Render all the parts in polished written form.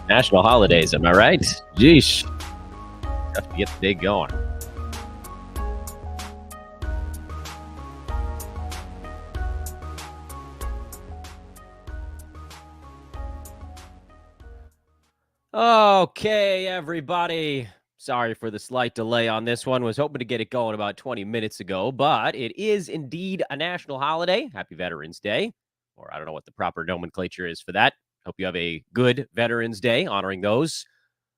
National holidays, am I right? Jeesh. Tough to get the day going. Okay, everybody. Sorry for the slight delay on this one. Was hoping to get it going about 20 minutes ago, but it is indeed a national holiday. Happy Veterans Day. Or I don't know what the proper nomenclature is for that. Hope you have a good Veterans Day, honoring those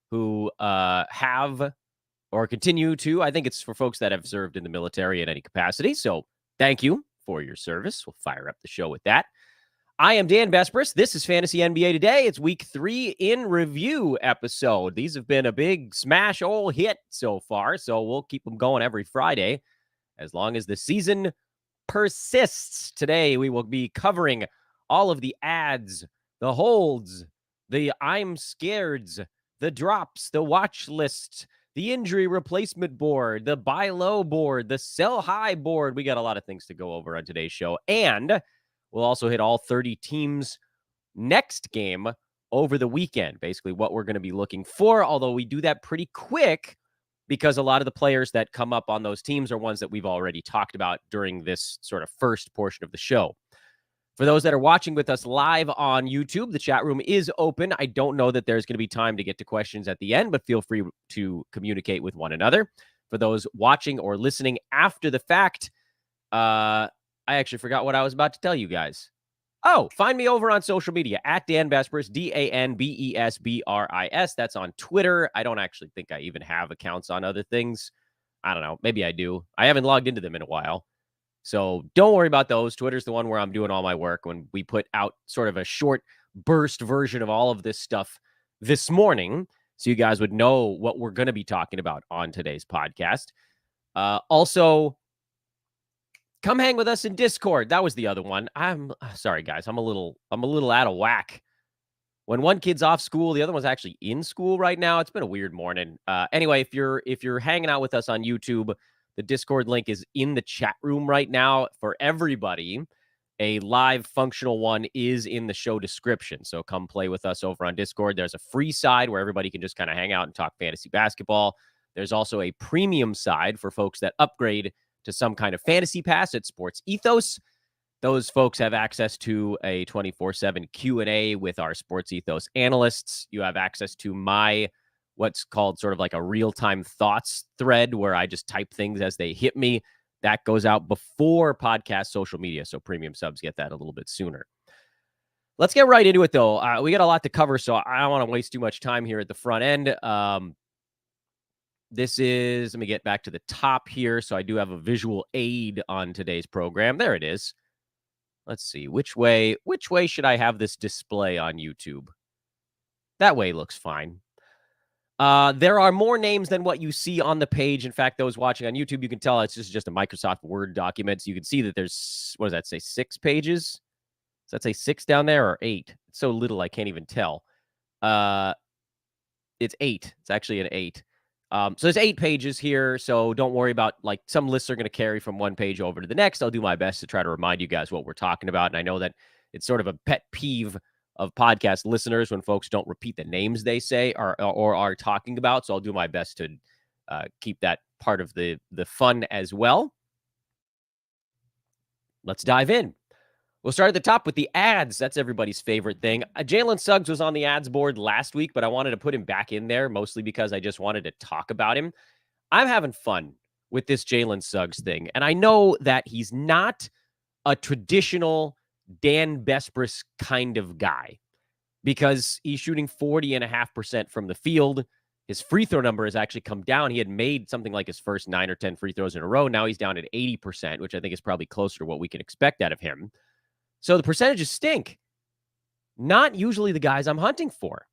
who have or continue to. I think it's for folks that have served in the military in any capacity. So thank you for your service. We'll fire up the show with that. I am Dan Vespris. This is Fantasy NBA Today. It's week 3 in review episode. These have been a big smash hole hit so far, so we'll keep them going every Friday as long as the season persists. Today, we will be covering all of the ads, the holds, the I'm scareds, the drops, the watch list, the injury replacement board, the buy low board, the sell high board. We got a lot of things to go over on today's show, and we'll also hit all 30 teams next game over the weekend, basically what we're going to be looking for, although we do that pretty quick because a lot of the players that come up on those teams are ones that we've already talked about during this sort of first portion of the show. For those that are watching with us live on YouTube, the chat room is open. I don't know that there's going to be time to get to questions at the end, but feel free to communicate with one another. For those watching or listening after the fact, I actually forgot what I was about to tell you guys. Oh, find me over on social media at Dan Vespris, DanBesbris. That's on Twitter. I don't actually think I even have accounts on other things. I don't know. Maybe I do. I haven't logged into them in a while. So don't worry about those. Twitter's the one where I'm doing all my work when we put out sort of a short burst version of all of this stuff this morning. So you guys would know what we're going to be talking about on today's podcast. Also, come hang with us in Discord. That was the other one. I'm sorry, guys. I'm a little out of whack. When one kid's off school, the other one's actually in school right now. It's been a weird morning. Anyway, if you're hanging out with us on YouTube, the Discord link is in the chat room right now for everybody. A live functional one is in the show description. So come play with us over on Discord. There's a free side where everybody can just kind of hang out and talk fantasy basketball. There's also a premium side for folks that upgrade to some kind of fantasy pass at Sports Ethos. Those folks have access to a 24/7 Q&A with our Sports Ethos analysts. You have access to my what's called sort of like a real-time thoughts thread where I just type things as they hit me. That goes out before podcast social media, so premium subs get that a little bit sooner. Let's get right into it, though. We got a lot to cover, so I don't want to waste too much time here at the front end. This is, let me get back to the top here. So I do have a visual aid on today's program. There it is. Let's see, which way should I have this display on YouTube? That way looks fine. There are more names than what you see on the page. In fact, those watching on YouTube, you can tell it's just a Microsoft Word document. So you can see that there's, what does that say, 6 pages? Does that say 6 down there or 8? It's so little I can't even tell. It's 8. It's actually an 8. So there's 8 pages here, so don't worry about, like, some lists are going to carry from one page over to the next. I'll do my best to try to remind you guys what we're talking about, and I know that it's sort of a pet peeve of podcast listeners when folks don't repeat the names they say or are talking about, so I'll do my best to keep that part of the fun as well. Let's dive in. We'll start at the top with the ads. That's everybody's favorite thing. Jalen Suggs was on the ads board last week, but I wanted to put him back in there, mostly because I just wanted to talk about him. I'm having fun with this Jalen Suggs thing, and I know that he's not a traditional Dan Vespris kind of guy because he's shooting 40.5% from the field. His free throw number has actually come down. He had made something like his first 9 or 10 free throws in a row. Now he's down at 80%, which I think is probably closer to what we can expect out of him. So the percentages stink. Not usually the guys I'm hunting for.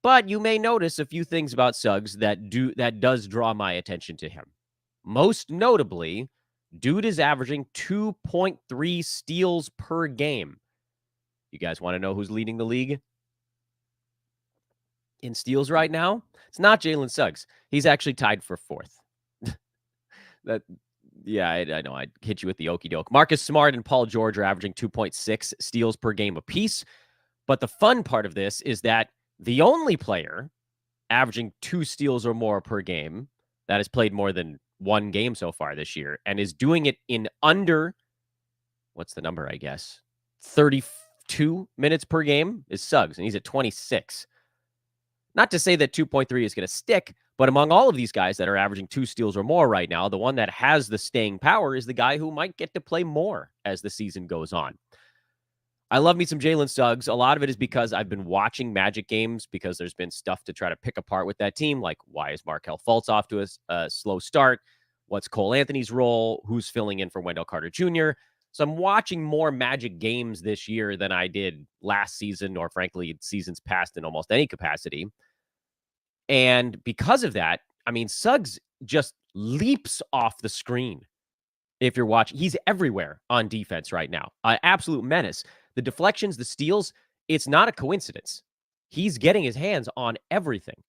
But you may notice a few things about Suggs that does draw my attention to him. Most notably, dude is averaging 2.3 steals per game. You guys want to know who's leading the league in steals right now? It's not Jalen Suggs. He's actually tied for 4th. I know. I'd hit you with the okie doke. Marcus Smart and Paul George are averaging 2.6 steals per game apiece. But the fun part of this is that The only player averaging 2 steals or more per game that has played more than one game so far this year and is doing it in under, what's the number, I guess, 32 minutes per game is Suggs, and he's at 26. Not to say that 2.3 is going to stick, but among all of these guys that are averaging 2 steals or more right now, the one that has the staying power is the guy who might get to play more as the season goes on. I love me some Jalen Suggs. A lot of it is because I've been watching Magic games because there's been stuff to try to pick apart with that team. Like, why is Markelle Fultz off to a slow start? What's Cole Anthony's role? Who's filling in for Wendell Carter Jr.? So I'm watching more Magic games this year than I did last season, or frankly, seasons past in almost any capacity. And because of that, I mean, Suggs just leaps off the screen. If you're watching, he's everywhere on defense right now. Absolute menace. The deflections, the steals, it's not a coincidence. He's getting his hands on everything.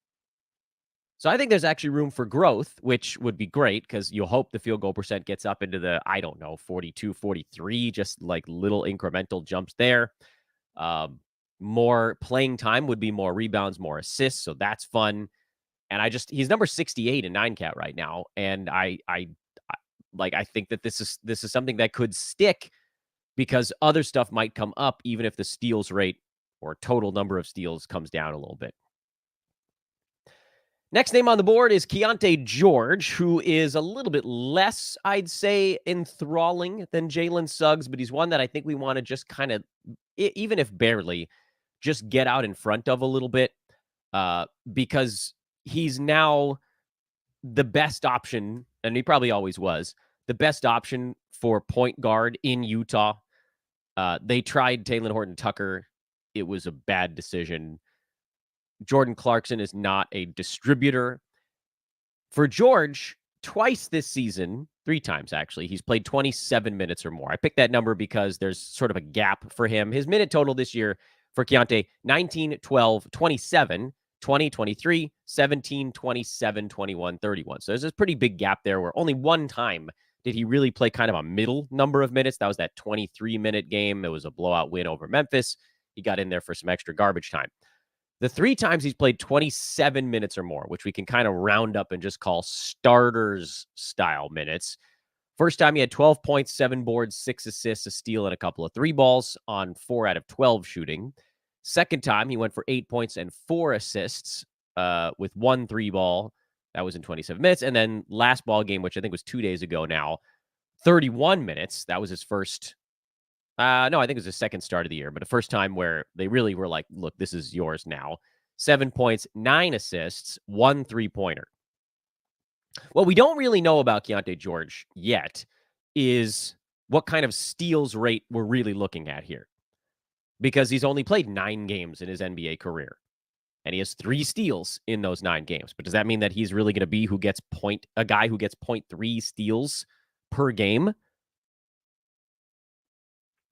So I think there's actually room for growth, which would be great because you'll hope the field goal percent gets up into the, 42, 43, just like little incremental jumps there. More playing time would be more rebounds, more assists. So that's fun. And he's number 68 in 9-cat right now. And I think that this is something that could stick because other stuff might come up even if the steals rate or total number of steals comes down a little bit. Next name on the board is Keyonte George, who is a little bit less, I'd say, enthralling than Jalen Suggs, but he's one that I think we want to just kind of, even if barely, just get out in front of a little bit because he's now the best option, and he probably always was, the best option for point guard in Utah. They tried Talen Horton-Tucker. It was a bad decision. Jordan Clarkson is not a distributor. For George, twice this season, 3 times actually, he's played 27 minutes or more. I picked that number because there's sort of a gap for him. His minute total this year for Keyonte, 19, 12, 27, 20, 23, 17, 27, 21, 31. So there's a pretty big gap there where only one time did he really play kind of a middle number of minutes. That was that 23-minute game. It was a blowout win over Memphis. He got in there for some extra garbage time. The 3 times he's played 27 minutes or more, which we can kind of round up and just call starters style minutes. First time he had 12 points, 7 boards, 6 assists, a steal, and a couple of 3 balls on 4 out of 12 shooting. Second time he went for 8 points and 4 assists with 1 3-ball. That was in 27 minutes. And then last ball game, which I think was 2 days ago now, 31 minutes. That was his first. No, I think it was his second start of the year, but the first time where they really were like, look, this is yours now. 7 points, 9 assists, 1 3-pointer. What we don't really know about Keyonte George yet is what kind of steals rate we're really looking at here. Because he's only played 9 games in his NBA career. And he has 3 steals in those 9 games. But does that mean that he's really going to be a guy who gets 0.3 steals per game?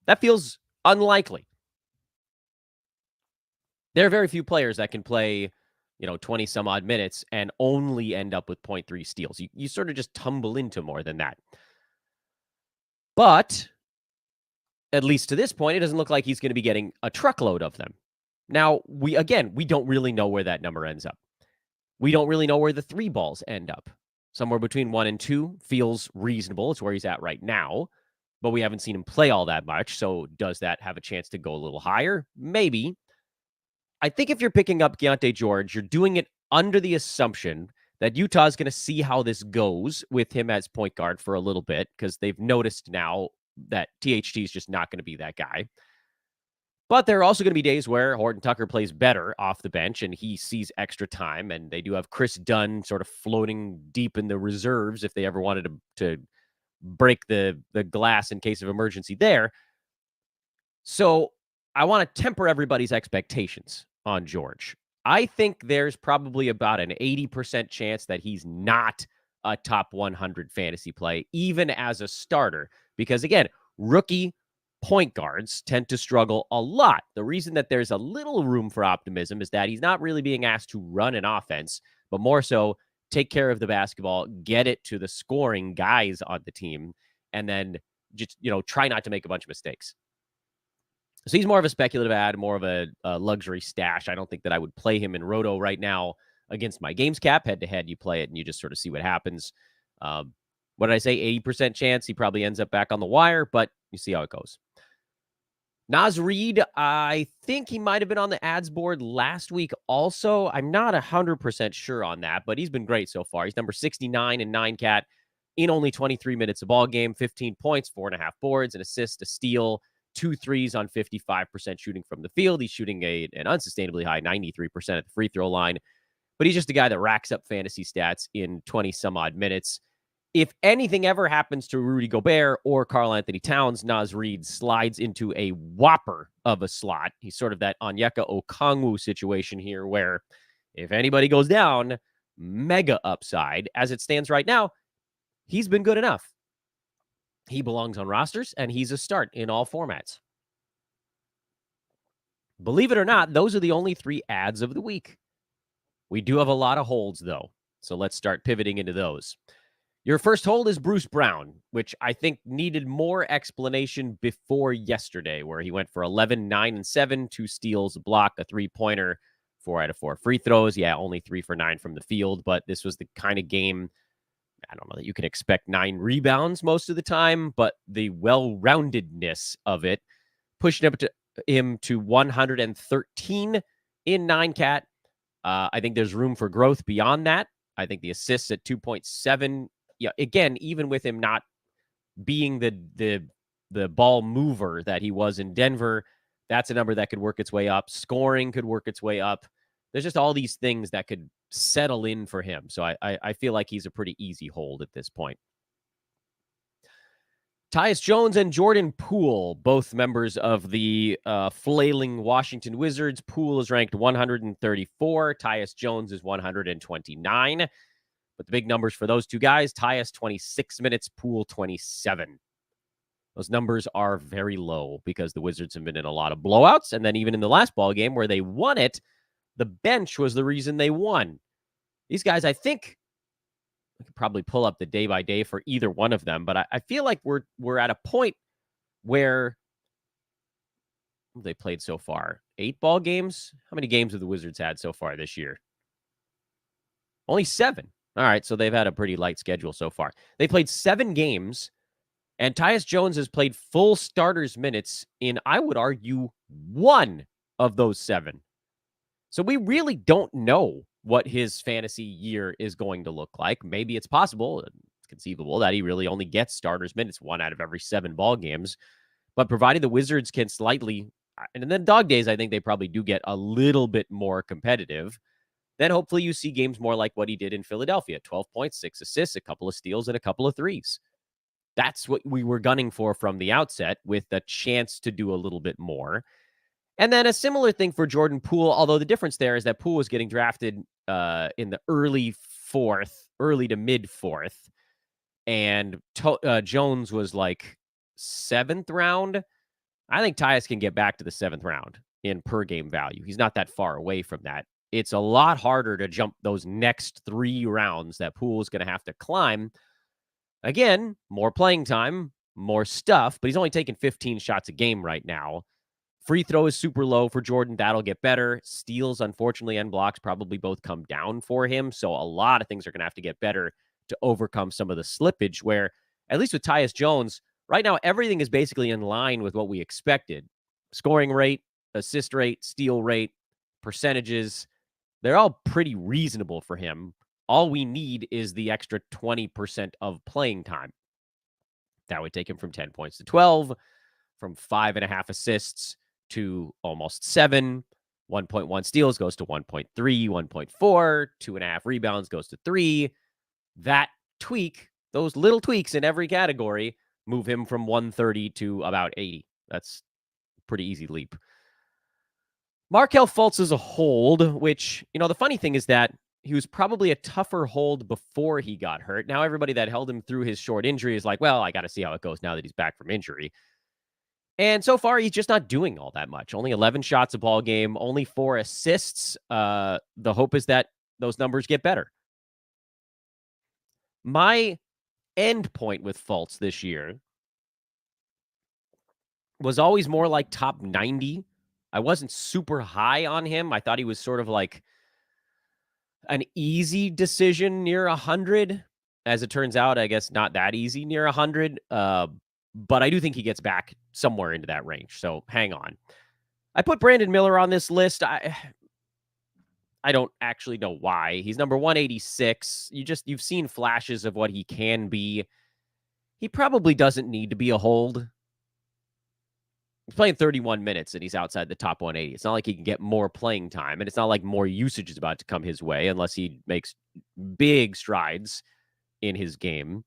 That feels unlikely. There are very few players that can play, 20 some odd minutes and only end up with 0.3 steals. You sort of just tumble into more than that. But at least to this point, it doesn't look like he's going to be getting a truckload of them. Now, we don't really know where that number ends up. We don't really know where the 3 balls end up. Somewhere between 1 and 2 feels reasonable. It's where he's at right now. But we haven't seen him play all that much. So does that have a chance to go a little higher? Maybe. I think if you're picking up Keyonte George, you're doing it under the assumption that Utah is going to see how this goes with him as point guard for a little bit because they've noticed now that THT is just not going to be that guy. But there are also going to be days where Horton-Tucker plays better off the bench and he sees extra time. And they do have Chris Dunn sort of floating deep in the reserves if they ever wanted to break the glass in case of emergency there. So I want to temper everybody's expectations on George. I think there's probably about an 80% chance that he's not a top 100 fantasy play, even as a starter. Because again, rookie point guards tend to struggle a lot. The reason that there's a little room for optimism is that he's not really being asked to run an offense, but more so take care of the basketball, get it to the scoring guys on the team, and then just, try not to make a bunch of mistakes. So he's more of a speculative ad, more of a luxury stash. I don't think that I would play him in Roto right now against my games cap. Head-to-head, you play it, and you just sort of see what happens. What did I say? 80% chance he probably ends up back on the wire, but you see how it goes. Naz Reid, I think he might have been on the ads board last week also. I'm not 100% sure on that, but he's been great so far. He's number 69 in 9-cat in only 23 minutes of ball game, 15 points, 4.5 boards, an assist, a steal, 2 threes on 55% shooting from the field. He's shooting an unsustainably high 93% at the free throw line, but he's just a guy that racks up fantasy stats in 20 some odd minutes. If anything ever happens to Rudy Gobert or Karl Anthony Towns, Naz Reid slides into a whopper of a slot. He's sort of that Onyeka Okongwu situation here where if anybody goes down, mega upside. As it stands right now, he's been good enough. He belongs on rosters, and he's a start in all formats. Believe it or not, those are the only 3 ads of the week. We do have a lot of holds, though, so let's start pivoting into those. Your first hold is Bruce Brown, which I think needed more explanation before yesterday, where he went for 11, 9, and 7, 2 steals, a block, a 3-pointer, 4 out of 4 free throws. Yeah, only 3 for 9 from the field, but this was the kind of game, I don't know that you can expect 9 rebounds most of the time, but the well-roundedness of it pushed him to 113 in 9-cat. I think there's room for growth beyond that. I think the assists at 2.7, yeah, again, even with him not being the ball mover that he was in Denver, that's a number that could work its way up. Scoring could work its way up. There's just all these things that could settle in for him. So I feel like he's a pretty easy hold at this point. Tyus Jones and Jordan Poole, both members of the flailing Washington Wizards. Poole is ranked 134. Tyus Jones is 129. But the big numbers for those two guys, Tyus 26 minutes, Poole 27. Those numbers are very low because the Wizards have been in a lot of blowouts. And then even in the last ball game where they won it, the bench was the reason they won. These guys, I think, I could probably pull up the day by day for either one of them, but I feel like we're at a point where they played so far. 8 ball games? How many games have the Wizards had so far this year? Only 7. All right, so they've had a pretty light schedule so far. They played 7 games, and Tyus Jones has played full starters minutes in, I would argue, 1 of those 7. So we really don't know what his fantasy year is going to look like. Maybe it's possible, it's conceivable, that he really only gets starters minutes 1 out of every 7 ball games. But provided the Wizards can slightly, and then dog days, I think they probably do get a little bit more competitive, then hopefully you see games more like what he did in Philadelphia. 12 points, 6 assists, a couple of steals, and a couple of threes. That's what we were gunning for from the outset, with the chance to do a little bit more. And then a similar thing for Jordan Poole, although the difference there is that Poole was getting drafted in the early to mid 4th, and Jones was like 7th round. I think Tyus can get back to the 7th round in per game value. He's not that far away from that. It's a lot harder to jump those next 3 rounds that Poole is going to have to climb. Again, more playing time, more stuff, but he's only taking 15 shots a game right now. Free throw is super low for Jordan. That'll get better. Steals, unfortunately, and blocks probably both come down for him. So a lot of things are going to have to get better to overcome some of the slippage, where, at least with Tyus Jones, right now, everything is basically in line with what we expected. Scoring rate, assist rate, steal rate, percentages, they're all pretty reasonable for him. All we need is the extra 20% of playing time. That would take him from 10 points to 12, from 5.5 assists to almost 7. 1.1 steals goes to 1.3, 1.4, 2.5 rebounds goes to 3. That tweak, those little tweaks in every category, move him from 130 to about 80. That's a pretty easy leap. Markelle Fultz is a hold, which, the funny thing is that he was probably a tougher hold before he got hurt. Now, everybody that held him through his short injury is like, well, I got to see how it goes now that he's back from injury. And so far, he's just not doing all that much. Only 11 shots a ball game, only 4 assists. The hope is that those numbers get better. My end point with Fultz this year was always more like top 90. I wasn't super high on him. I thought he was sort of like an easy decision near 100. As it turns out, I guess not that easy near 100. But I do think he gets back somewhere into that range. So hang on. I put Brandon Miller on this list. I don't actually know why. He's number 186. You've seen flashes of what he can be. He probably doesn't need to be a hold. He's playing 31 minutes and he's outside the top 180. It's not like he can get more playing time, and it's not like more usage is about to come his way unless he makes big strides in his game.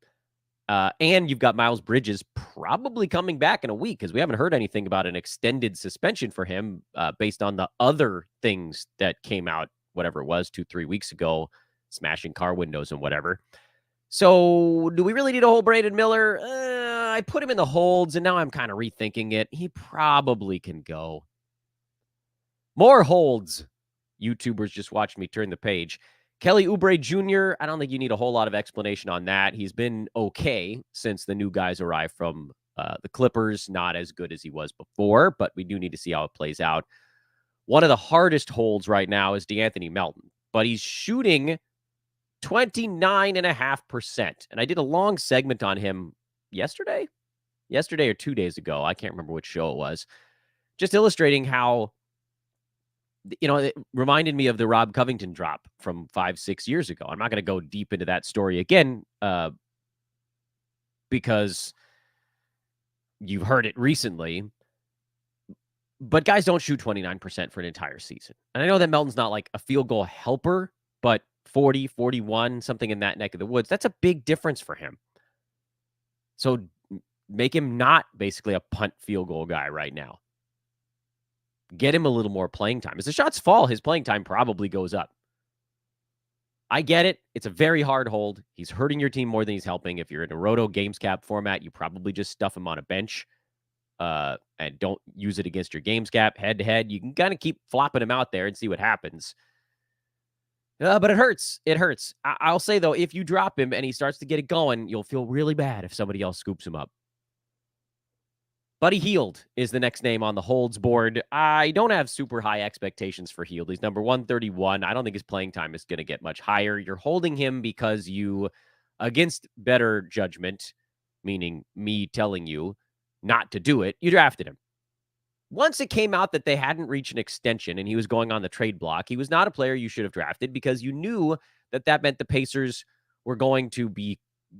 And you've got Miles Bridges probably coming back in a week because we haven't heard anything about an extended suspension for him based on the other things that came out, whatever it was, 2-3 weeks ago, smashing car windows and whatever. So do we really need a hold Brandon Miller? I put him in the holds, and now I'm kind of rethinking it. He probably can go. More holds. YouTubers just watched me turn the page. Kelly Oubre Jr., I don't think you need a whole lot of explanation on that. He's been okay since the new guys arrived from the Clippers. Not as good as he was before, but we do need to see how it plays out. One of the hardest holds right now is DeAnthony Melton, but he's shooting 29.5%. And I did a long segment on him yesterday or 2 days ago. I can't remember which show it was. Just illustrating how, it reminded me of the Rob Covington drop from 5-6 years ago. I'm not going to go deep into that story again because you've heard it recently. But guys don't shoot 29% for an entire season. And I know that Melton's not like a field goal helper, but 40, 41, something in that neck of the woods, that's a big difference for him. So make him not basically a punt field goal guy right now. Get him a little more playing time. As the shots fall, his playing time probably goes up. I get it. It's a very hard hold. He's hurting your team more than he's helping. If you're in a Roto Games Cap format, you probably just stuff him on a bench and don't use it against your Games Cap head-to-head. You can kind of keep flopping him out there and see what happens. But it hurts. It hurts. I'll say, though, if you drop him and he starts to get it going, you'll feel really bad if somebody else scoops him up. Buddy Hield is the next name on the holds board. I don't have super high expectations for Hield. He's number 131. I don't think his playing time is going to get much higher. You're holding him because you, against better judgment, meaning me telling you not to do it, you drafted him. Once it came out that they hadn't reached an extension and he was going on the trade block, he was not a player you should have drafted because you knew that that meant the Pacers were going to be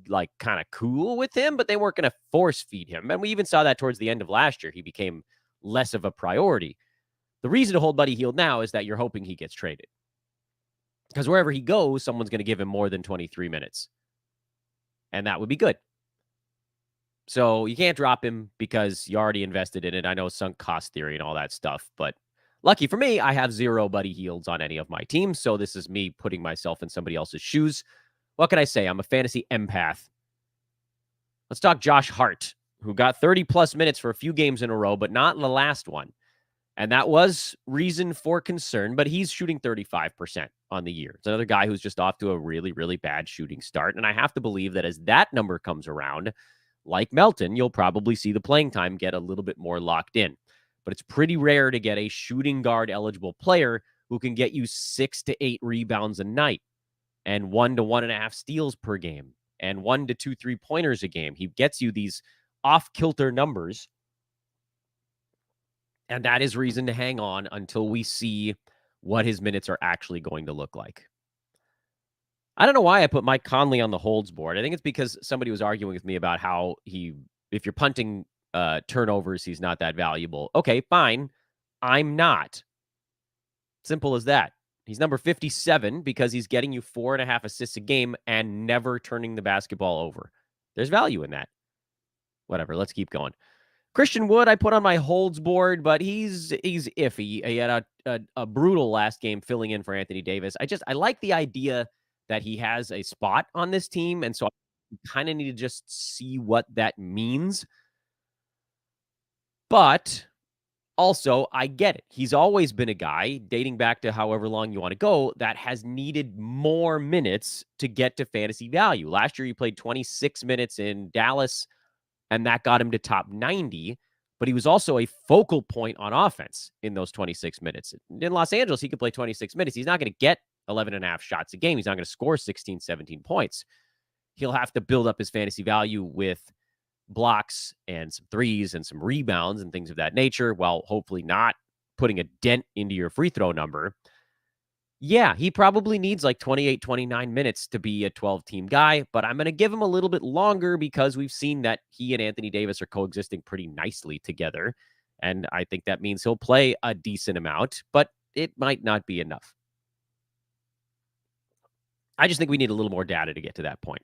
like kind of cool with him, but they weren't going to force feed him. And we even saw that towards the end of last year. He became less of a priority. The reason to hold Buddy Hield now is that you're hoping he gets traded. Because wherever he goes, someone's going to give him more than 23 minutes. And that would be good. So you can't drop him because you already invested in it. I know sunk cost theory and all that stuff, but lucky for me, I have 0 Buddy Hields on any of my teams. So this is me putting myself in somebody else's shoes. What can I say? I'm a fantasy empath. Let's talk Josh Hart, who got 30-plus minutes for a few games in a row, but not in the last one. And that was reason for concern, but he's shooting 35% on the year. It's another guy who's just off to a really, really bad shooting start. And I have to believe that as that number comes around, like Melton, you'll probably see the playing time get a little bit more locked in. But it's pretty rare to get a shooting guard eligible player who can get you 6 to 8 rebounds a night and 1 to 1.5 steals per game and 1 to 2 3-pointers a game. He gets you these off-kilter numbers. And that is reason to hang on until we see what his minutes are actually going to look like. I don't know why I put Mike Conley on the holds board. I think it's because somebody was arguing with me about how if you're punting turnovers, he's not that valuable. Okay, fine. I'm not. Simple as that. He's number 57 because he's getting you 4.5 assists a game and never turning the basketball over. There's value in that. Whatever, let's keep going. Christian Wood, I put on my holds board, but he's iffy. He had a brutal last game filling in for Anthony Davis. I like the idea that he has a spot on this team, and so I kind of need to just see what that means. But also, I get it. He's always been a guy, dating back to however long you want to go, that has needed more minutes to get to fantasy value. Last year, he played 26 minutes in Dallas, and that got him to top 90. but he was also a focal point on offense in those 26 minutes. In Los Angeles, he could play 26 minutes. He's not going to get 11 and a half shots a game. He's not going to score 16, 17 points. He'll have to build up his fantasy value with blocks and some threes and some rebounds and things of that nature, while hopefully not putting a dent into your free throw number. Yeah, he probably needs like 28, 29 minutes to be a 12-team guy, but I'm going to give him a little bit longer because we've seen that he and Anthony Davis are coexisting pretty nicely together. And I think that means he'll play a decent amount, but it might not be enough. I just think we need a little more data to get to that point.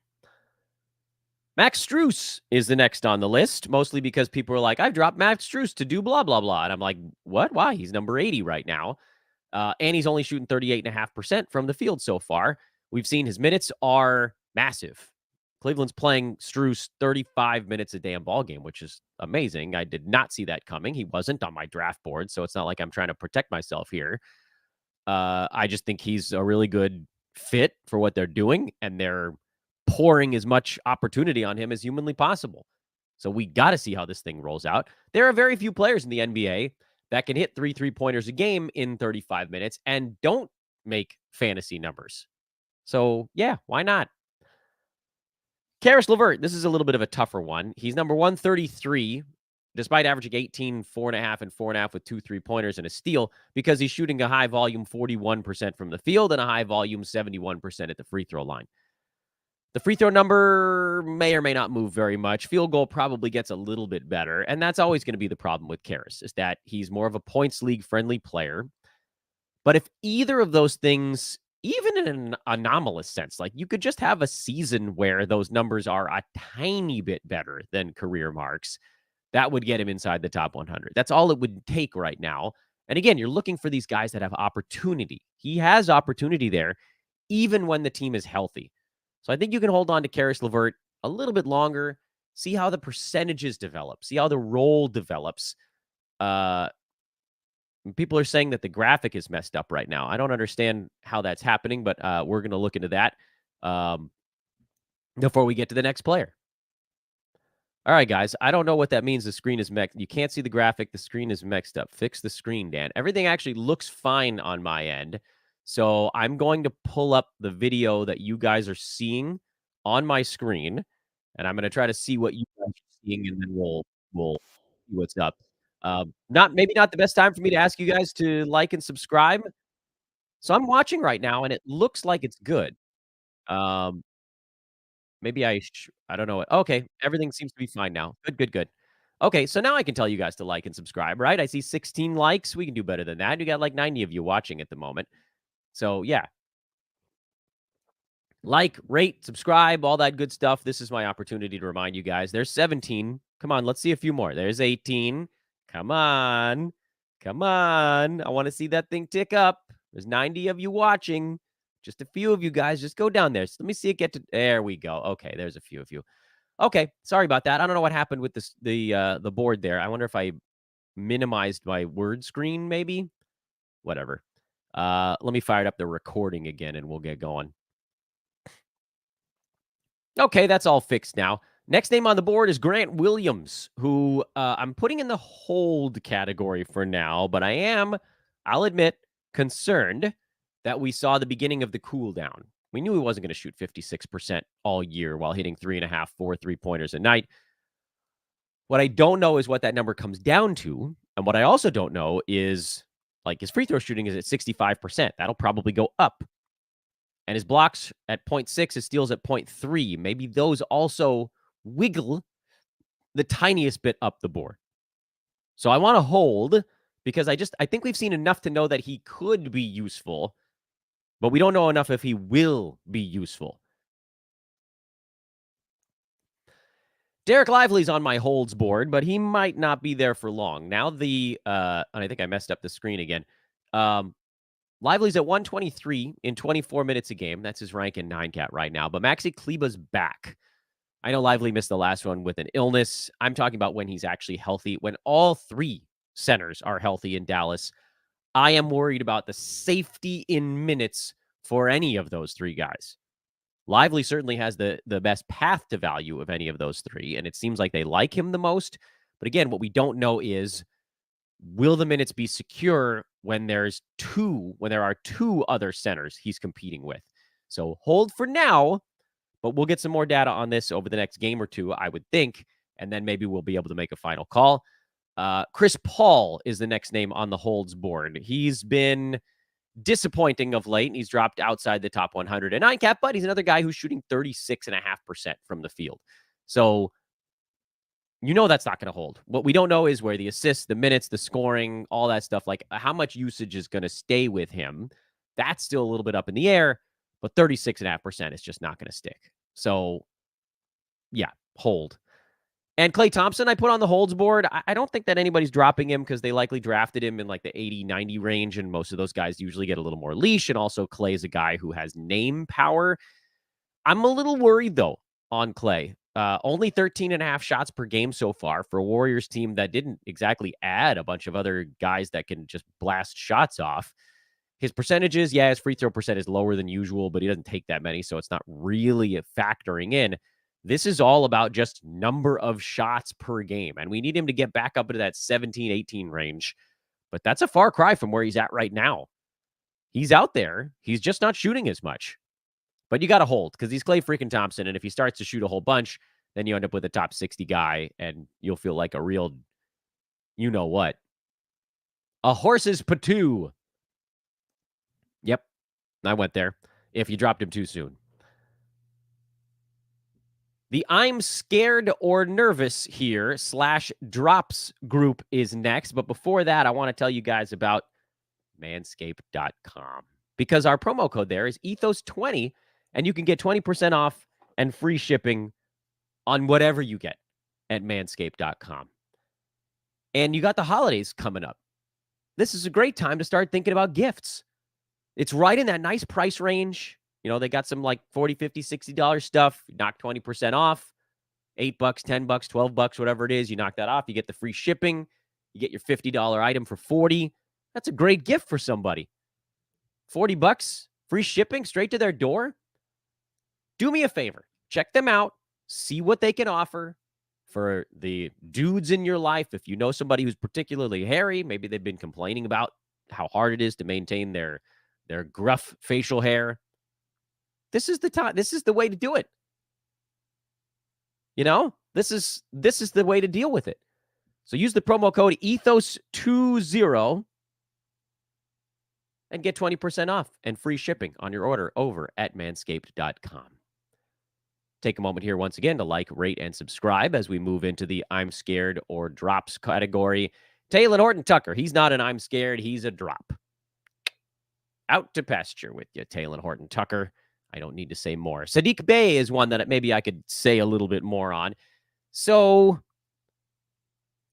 Max Strus is the next on the list, mostly because people are like, I've dropped Max Strus to do blah, blah, blah. And I'm like, what? Why? He's number 80 right now. And he's only shooting 38.5% from the field so far. We've seen his minutes are massive. Cleveland's playing Strus 35 minutes a damn ball game, which is amazing. I did not see that coming. He wasn't on my draft board, so it's not like I'm trying to protect myself here. I just think he's a really good fit for what they're doing, and they're pouring as much opportunity on him as humanly possible. So we got to see how this thing rolls out. There are very few players in the NBA that can hit 3 3-pointers a game in 35 minutes and don't make fantasy numbers. So, yeah, why not? Caris LeVert, this is a little bit of a tougher one. He's number 133, despite averaging 18, 4.5, and 4.5 with 2 3-pointers and a steal, because he's shooting a high volume 41% from the field and a high volume 71% at the free throw line. The free throw number may or may not move very much. Field goal probably gets a little bit better. And that's always going to be the problem with Caris, is that he's more of a points league friendly player. But if either of those things, even in an anomalous sense, like you could just have a season where those numbers are a tiny bit better than career marks, that would get him inside the top 100. That's all it would take right now. And again, you're looking for these guys that have opportunity. He has opportunity there, even when the team is healthy. So I think you can hold on to Caris LeVert a little bit longer, see how the percentages develop, see how the role develops. People are saying that the graphic is messed up right now. I don't understand how that's happening, but we're going to look into that before we get to the next player. All right, guys. I don't know what that means. The screen is mixed. You can't see the graphic. The screen is mixed up. Fix the screen, Dan. Everything actually looks fine on my end. So I'm going to pull up the video that you guys are seeing on my screen, and I'm going to try to see what you guys are seeing, and then we'll see what's up. Maybe not the best time for me to ask you guys to like and subscribe. So I'm watching right now, and it looks like it's good. Maybe I don't know. Okay, everything seems to be fine now. Good. Okay, so now I can tell you guys to like and subscribe, right? I see 16 likes. We can do better than that. You got like 90 of you watching at the moment. So, yeah. Like, rate, subscribe, all that good stuff. This is my opportunity to remind you guys. There's 17. Come on, let's see a few more. There's 18. Come on. I want to see that thing tick up. There's 90 of you watching. Just a few of you guys. Just go down there. So let me see it get to... There we go. Okay, there's a few of you. Okay, sorry about that. I don't know what happened with the board there. I wonder if I minimized my word screen, maybe? Whatever. Let me fire up the recording again, and we'll get going. Okay, that's all fixed now. Next name on the board is Grant Williams, who I'm putting in the hold category for now, but I am, I'll admit, concerned that we saw the beginning of the cool down. We knew he wasn't going to shoot 56% all year while hitting 3.5, 4 3-pointers a night. What I don't know is what that number comes down to. And what I also don't know is, like, his free throw shooting is at 65%. That'll probably go up. And his blocks at 0.6, his steals at 0.3. Maybe those also wiggle the tiniest bit up the board. So I want to hold because I think we've seen enough to know that he could be useful, but we don't know enough if he will be useful. Derek Lively's on my holds board, but he might not be there for long. Now and I think I messed up the screen again. Lively's at 123 in 24 minutes a game. That's his rank in 9-cat right now. But Maxi Kleber's back. I know Lively missed the last one with an illness. I'm talking about when he's actually healthy. When all three centers are healthy in Dallas, I am worried about the safety in minutes for any of those three guys. Lively certainly has the best path to value of any of those three, and it seems like they like him the most. But again, what we don't know is, will the minutes be secure when there are two other centers he's competing with? So hold for now, but we'll get some more data on this over the next game or two, I would think, and then maybe we'll be able to make a final call. Chris Paul is the next name on the holds board. He's been disappointing of late, and he's dropped outside the top 109 cap, but he's another guy who's shooting 36.5% from the field. So that's not going to hold. What we don't know is where the assists, the minutes, the scoring, all that stuff, like how much usage is going to stay with him. That's still a little bit up in the air, but 36.5% is just not going to stick. So, yeah, hold. And Klay Thompson, I put on the holds board. I don't think that anybody's dropping him because they likely drafted him in like the 80, 90 range, and most of those guys usually get a little more leash, and also Klay is a guy who has name power. I'm a little worried, though, on Klay. Only 13.5 shots per game so far for a Warriors team that didn't exactly add a bunch of other guys that can just blast shots off. His percentages, his free throw percent is lower than usual, but he doesn't take that many, so it's not really factoring in. This is all about just number of shots per game, and we need him to get back up into that 17, 18 range, but that's a far cry from where he's at right now. He's out there. He's just not shooting as much. But you got to hold because he's Klay freaking Thompson, and if he starts to shoot a whole bunch, then you end up with a top 60 guy, and you'll feel like a real, you-know-what. A horse's patoo. Yep, I went there. If you dropped him too soon. The I'm scared or nervous here /drops group is next. But before that, I want to tell you guys about manscaped.com because our promo code there is ethos20, and you can get 20% off and free shipping on whatever you get at manscaped.com. And you got the holidays coming up. This is a great time to start thinking about gifts. It's right in that nice price range. They got some like $40, $50, $60 stuff. You knock 20% off, $8, $10, $12, whatever it is. You knock that off. You get the free shipping. You get your $50 item for $40. That's a great gift for somebody. $40, free shipping straight to their door. Do me a favor. Check them out. See what they can offer for the dudes in your life. If you know somebody who's particularly hairy, maybe they've been complaining about how hard it is to maintain their gruff facial hair. This is the time. This is the way to do it. This is the way to deal with it. So use the promo code ethos20 and get 20% off and free shipping on your order over at manscaped.com. Take a moment here once again to like, rate, and subscribe as we move into the I'm scared or drops category. Talen Horton-Tucker, he's not an I'm scared, he's a drop. Out to pasture with you, Talen Horton-Tucker. I don't need to say more. Saddiq Bey is one that maybe I could say a little bit more on. So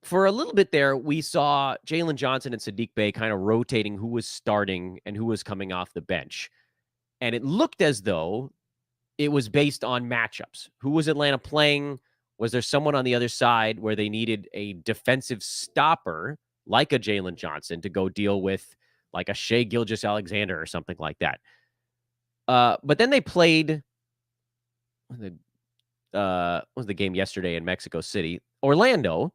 for a little bit there, we saw Jalen Johnson and Saddiq Bey kind of rotating who was starting and who was coming off the bench. And it looked as though it was based on matchups. Who was Atlanta playing? Was there someone on the other side where they needed a defensive stopper like a Jalen Johnson to go deal with like a Shai Gilgeous-Alexander or something like that? But then they played what was the game yesterday in Mexico City? Orlando.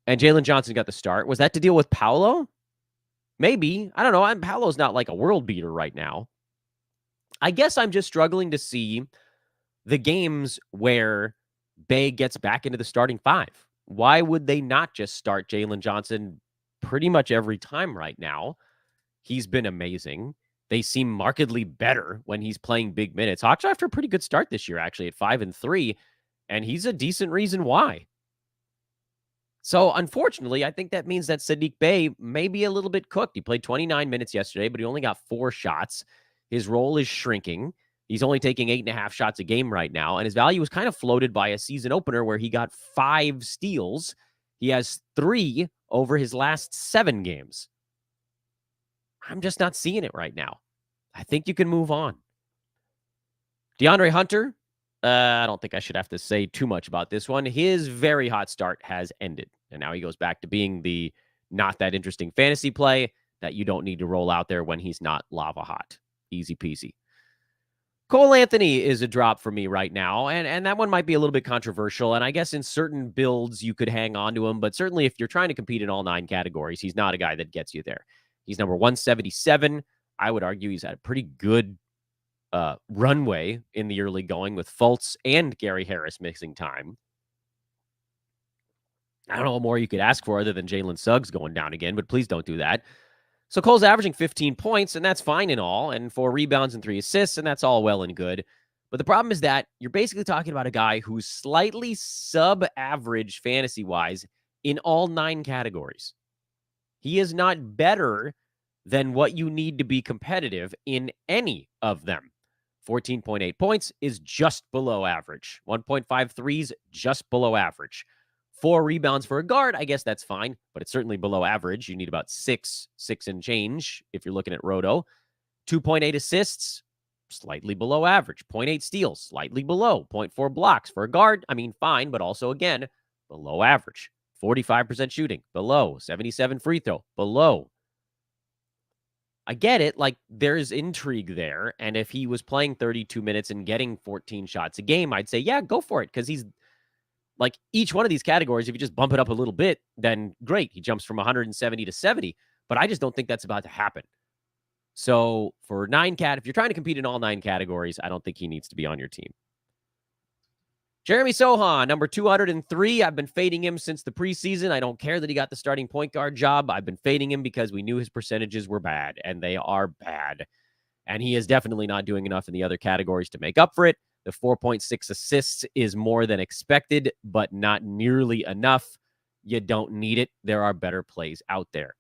And Jalen Johnson got the start. Was that to deal with Paolo? Maybe. I don't know. Paolo's not like a world beater right now. I guess I'm just struggling to see the games where Bey gets back into the starting five. Why would they not just start Jalen Johnson pretty much every time right now? He's been amazing. They seem markedly better when he's playing big minutes. Hawks are after a pretty good start this year, actually, at 5-3, and he's a decent reason why. So, unfortunately, I think that means that Saddiq Bey may be a little bit cooked. He played 29 minutes yesterday, but he only got 4 shots. His role is shrinking. He's only taking 8.5 shots a game right now, and his value was kind of floated by a season opener where he got 5 steals. He has 3 over his last 7 games. I'm just not seeing it right now. I think you can move on. DeAndre Hunter, I don't think I should have to say too much about this one. His very hot start has ended, and now he goes back to being the not that interesting fantasy play that you don't need to roll out there when he's not lava hot. Easy peasy. Cole Anthony is a drop for me right now, and that one might be a little bit controversial, and I guess in certain builds you could hang on to him, but certainly if you're trying to compete in all 9 categories, he's not a guy that gets you there. He's number 177. I would argue he's had a pretty good runway in the early going with Fultz and Gary Harris missing time. I don't know what more you could ask for other than Jalen Suggs going down again, but please don't do that. So Cole's averaging 15 points, and that's fine and all, and 4 rebounds and 3 assists, and that's all well and good. But the problem is that you're basically talking about a guy who's slightly sub-average fantasy-wise in all 9 categories. He is not better than what you need to be competitive in any of them. 14.8 points is just below average. 1.5 threes, just below average. 4 rebounds for a guard, I guess that's fine, but it's certainly below average. You need about 6 and change if you're looking at Roto. 2.8 assists, slightly below average. 0.8 steals, slightly below. 0.4 blocks for a guard, I mean, fine, but also, again, below average. 45% shooting, below. 77 free throw, below. I get it. Like, there's intrigue there. And if he was playing 32 minutes and getting 14 shots a game, I'd say, yeah, go for it. Because he's like each one of these categories, if you just bump it up a little bit, then great. He jumps from 170 to 70. But I just don't think that's about to happen. So for if you're trying to compete in all 9 categories, I don't think he needs to be on your team. Jeremy Sohan, number 203. I've been fading him since the preseason. I don't care that he got the starting point guard job. I've been fading him because we knew his percentages were bad, and they are bad. And he is definitely not doing enough in the other categories to make up for it. The 4.6 assists is more than expected, but not nearly enough. You don't need it. There are better plays out there.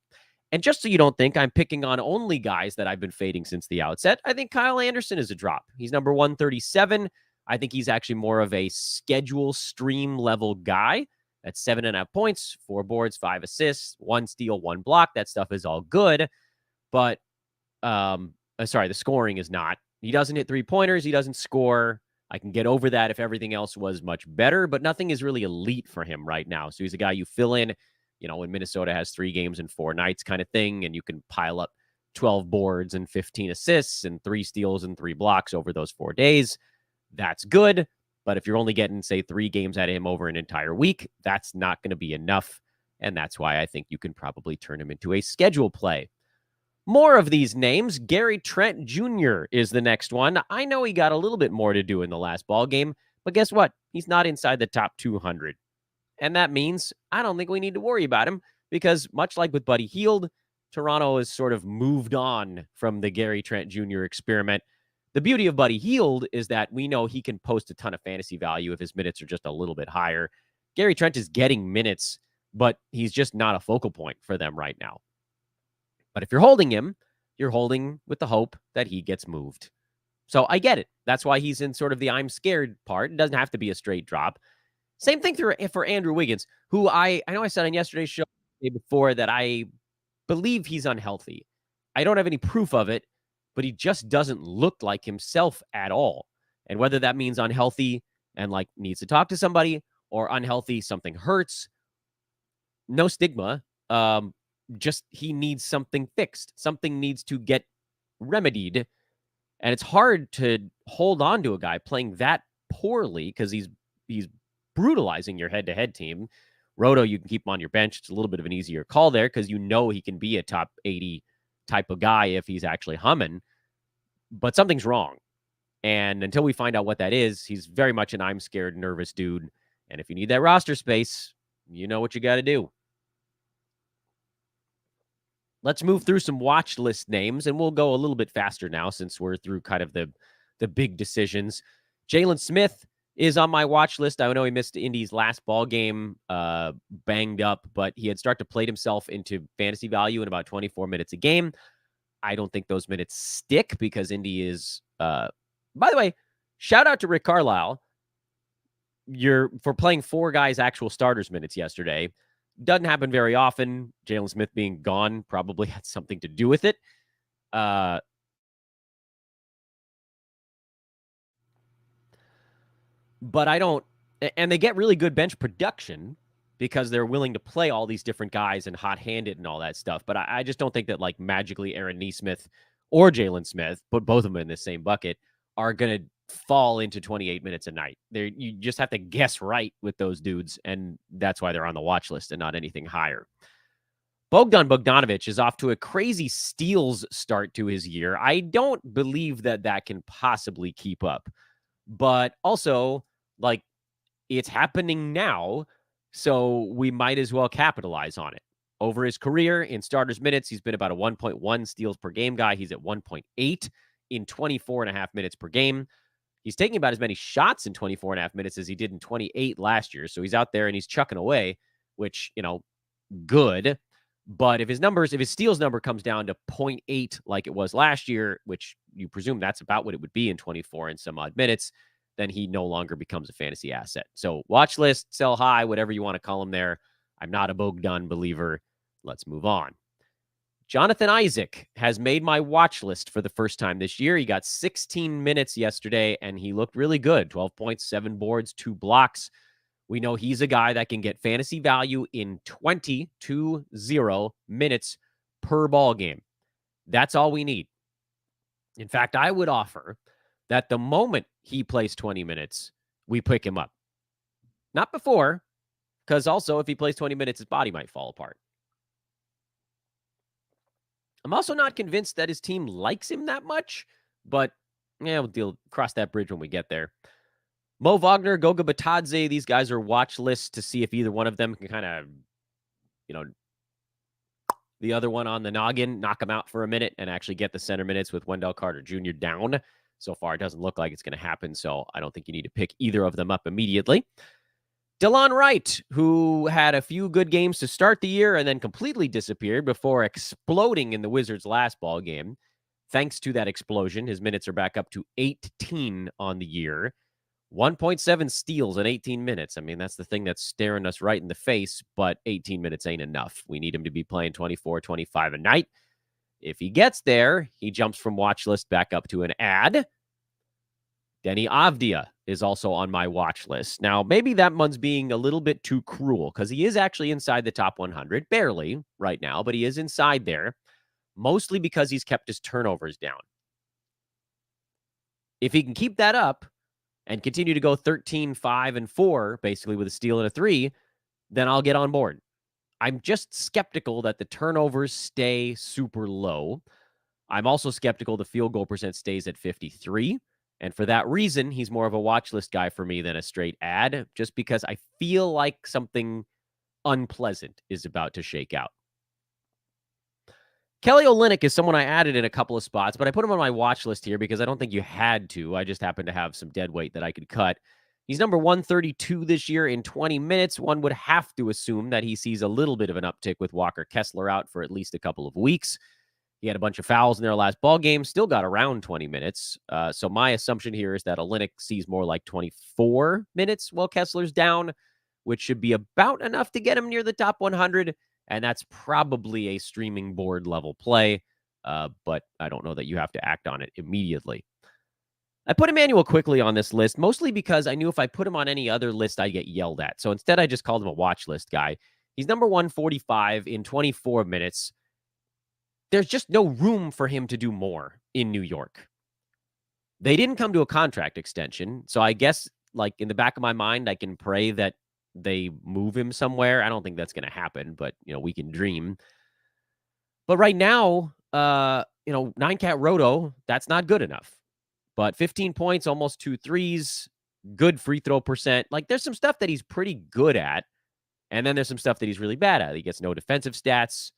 And just so you don't think I'm picking on only guys that I've been fading since the outset, I think Kyle Anderson is a drop. He's number 137. I think he's actually more of a schedule stream level guy. That's 7.5 points, 4 boards, 5 assists, 1 steal, 1 block. That stuff is all good. But, the scoring is not. He doesn't hit 3-pointers. He doesn't score. I can get over that if everything else was much better, but nothing is really elite for him right now. So he's a guy you fill in, when Minnesota has 3 games in 4 nights kind of thing, and you can pile up 12 boards and 15 assists and 3 steals and 3 blocks over those 4 days. That's good. But if you're only getting, say, 3 games out of him over an entire week, that's not going to be enough. And that's why I think you can probably turn him into a schedule play. More of these names. Gary Trent Jr. is the next one. I know he got a little bit more to do in the last ball game, but guess what? He's not inside the top 200. And that means I don't think we need to worry about him because much like with Buddy Hield, Toronto has sort of moved on from the Gary Trent Jr. experiment. The beauty of Buddy Hield is that we know he can post a ton of fantasy value if his minutes are just a little bit higher. Gary Trent is getting minutes, but he's just not a focal point for them right now. But if you're holding him, you're holding with the hope that he gets moved. So I get it. That's why he's in sort of the I'm scared part. It doesn't have to be a straight drop. Same thing for Andrew Wiggins, who I know I said on yesterday's show before that I believe he's unhealthy. I don't have any proof of it, but he just doesn't look like himself at all. And whether that means unhealthy and like needs to talk to somebody or unhealthy, something hurts, no stigma. Just he needs something fixed. Something needs to get remedied. And it's hard to hold on to a guy playing that poorly because he's brutalizing your head-to-head team. Roto, you can keep him on your bench. It's a little bit of an easier call there because you know he can be a top 80 type of guy if he's actually humming. But something's wrong. And until we find out what that is, he's very much an I'm scared, nervous dude. And if you need that roster space, you know what you got to do. Let's move through some watch list names, and we'll go a little bit faster now since we're through kind of the big decisions. Jalen Smith is on my watch list. I know he missed Indy's last ball game, banged up, but he had started to play himself into fantasy value in about 24 minutes a game. I don't think those minutes stick because Indy is, by the way, shout out to Rick Carlisle. For playing 4 guys' actual starters minutes yesterday. Doesn't happen very often. Jalen Smith being gone probably had something to do with it. But I don't, and they get really good bench production because they're willing to play all these different guys and hot-handed and all that stuff. But I just don't think that like magically Aaron Nesmith or Jalen Smith, put both of them in the same bucket, are going to fall into 28 minutes a night. You just have to guess right with those dudes, and that's why they're on the watch list and not anything higher. Bogdan Bogdanovic is off to a crazy steals start to his year. I don't believe that can possibly keep up. But also, like, it's happening now, so we might as well capitalize on it. Over his career in starters minutes, he's been about a 1.1 steals per game guy. He's at 1.8 in 24 and a half minutes per game. He's taking about as many shots in 24 and a half minutes as he did in 28 last year. So he's out there and he's chucking away, which, good. But if his steals number comes down to 0.8 like it was last year, which you presume that's about what it would be in 24 and some odd minutes, then he no longer becomes a fantasy asset. So watch list, sell high, whatever you want to call him there. I'm not a Bogdan believer. Let's move on. Jonathan Isaac has made my watch list for the first time this year. He got 16 minutes yesterday, and he looked really good. 12 points, 7 boards, 2 blocks. We know he's a guy that can get fantasy value in 20 minutes per ball game. That's all we need. In fact, I would offer that the moment he plays 20 minutes, we pick him up. Not before, because also if he plays 20 minutes, his body might fall apart. I'm also not convinced that his team likes him that much, but we'll cross that bridge when we get there. Mo Wagner, Goga Batadze, these guys are watch lists to see if either one of them can kind of, the other one on the noggin, knock him out for a minute and actually get the center minutes with Wendell Carter Jr. down. So far, it doesn't look like it's going to happen, so I don't think you need to pick either of them up immediately. DeLon Wright, who had a few good games to start the year and then completely disappeared before exploding in the Wizards' last ball game. Thanks to that explosion, his minutes are back up to 18 on the year. 1.7 steals in 18 minutes. I mean, that's the thing that's staring us right in the face, but 18 minutes ain't enough. We need him to be playing 24, 25 a night. If he gets there, he jumps from watch list back up to an ad. Denny Avdia is also on my watch list. Now, maybe that one's being a little bit too cruel because he is actually inside the top 100, barely right now, but he is inside there, mostly because he's kept his turnovers down. If he can keep that up and continue to go 13, 5, and 4, basically with a steal and a 3, then I'll get on board. I'm just skeptical that the turnovers stay super low. I'm also skeptical the field goal percent stays at 53. And for that reason, he's more of a watch list guy for me than a straight ad, just because I feel like something unpleasant is about to shake out. Kelly Olynyk is someone I added in a couple of spots, but I put him on my watch list here because I don't think you had to. I just happened to have some dead weight that I could cut. He's number 132 this year in 20 minutes. One would have to assume that he sees a little bit of an uptick with Walker Kessler out for at least a couple of weeks. He had a bunch of fouls in their last ball game, still got around 20 minutes. So my assumption here is that Olynyk sees more like 24 minutes while Kessler's down, which should be about enough to get him near the top 100. And that's probably a streaming board level play, but I don't know that you have to act on it immediately. I put Emmanuel Quickly on this list, mostly because I knew if I put him on any other list, I'd get yelled at. So instead, I just called him a watch list guy. He's number 145 in 24 minutes. There's just no room for him to do more in New York. They didn't come to a contract extension, so I guess, like, in the back of my mind, I can pray that they move him somewhere. I don't think that's going to happen, but, we can dream. But right now, 9-cat roto, that's not good enough. But 15 points, almost 2 threes, good free throw percent. Like, there's some stuff that he's pretty good at, and then there's some stuff that he's really bad at. He gets no defensive stats,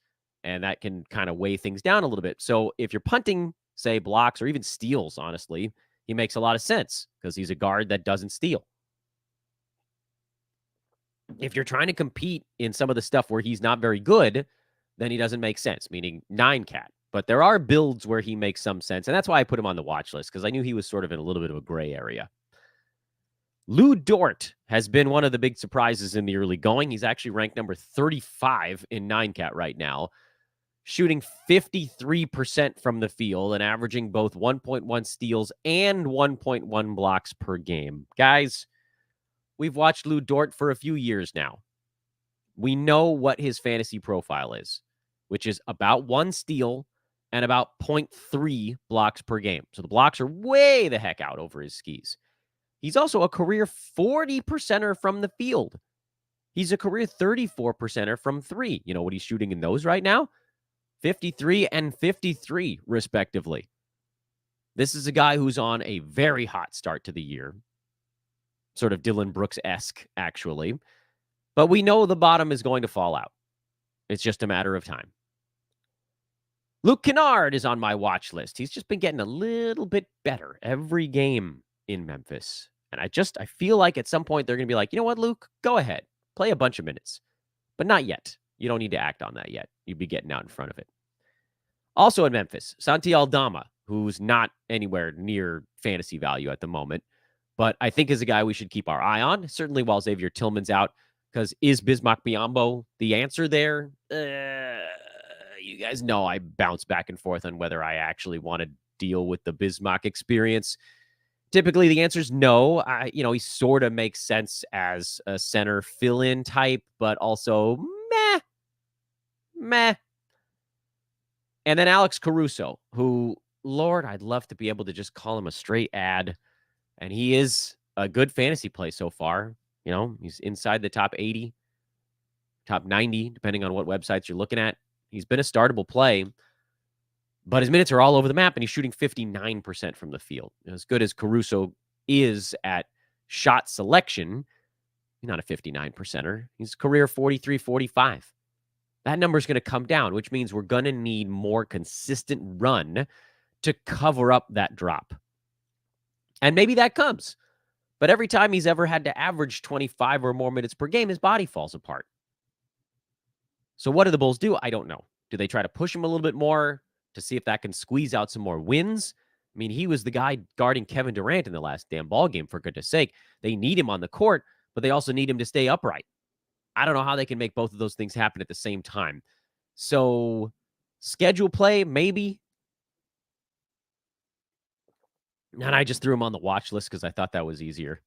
and that can kind of weigh things down a little bit. So if you're punting, say, blocks or even steals, honestly, he makes a lot of sense because he's a guard that doesn't steal. If you're trying to compete in some of the stuff where he's not very good, then he doesn't make sense, meaning 9-cat. But there are builds where he makes some sense, and that's why I put him on the watch list, because I knew he was sort of in a little bit of a gray area. Lou Dort has been one of the big surprises in the early going. He's actually ranked number 35 in 9-cat right now, shooting 53% from the field and averaging both 1.1 steals and 1.1 blocks per game. Guys, we've watched Lou Dort for a few years now. We know what his fantasy profile is, which is about 1 steal and about 0.3 blocks per game. So the blocks are way the heck out over his skis. He's also a career 40%er from the field. He's a career 34%er from three. You know what he's shooting in those right now? 53 and 53, respectively. This is a guy who's on a very hot start to the year. Sort of Dylan Brooks-esque, actually. But we know the bottom is going to fall out. It's just a matter of time. Luke Kennard is on my watch list. He's just been getting a little bit better every game in Memphis. And I feel like at some point they're going to be like, you know what, Luke? Go ahead. Play a bunch of minutes. But not yet. You don't need to act on that yet. You'd be getting out in front of it. Also in Memphis, Santi Aldama, who's not anywhere near fantasy value at the moment, but I think is a guy we should keep our eye on, certainly while Xavier Tillman's out, because is Bismack Biyombo the answer there? You guys know I bounce back and forth on whether I actually want to deal with the Bismack experience. Typically, the answer is no. He sort of makes sense as a center fill-in type, but also meh. And then Alex Caruso, who, Lord, I'd love to be able to just call him a straight ad. And he is a good fantasy play so far. You know, he's inside the top 80, top 90, depending on what websites you're looking at. He's been a startable play, but his minutes are all over the map, and he's shooting 59% from the field. As good as Caruso is at shot selection, he's not a 59%er. He's career 43, 45. That number is going to come down, which means we're going to need more consistent run to cover up that drop. And maybe that comes. But every time he's ever had to average 25 or more minutes per game, his body falls apart. So what do the Bulls do? I don't know. Do they try to push him a little bit more to see if that can squeeze out some more wins? I mean, he was the guy guarding Kevin Durant in the last damn ball game, for goodness sake. They need him on the court, but they also need him to stay upright. I don't know how they can make both of those things happen at the same time. So, schedule play, maybe. And I just threw him on the watch list because I thought that was easier.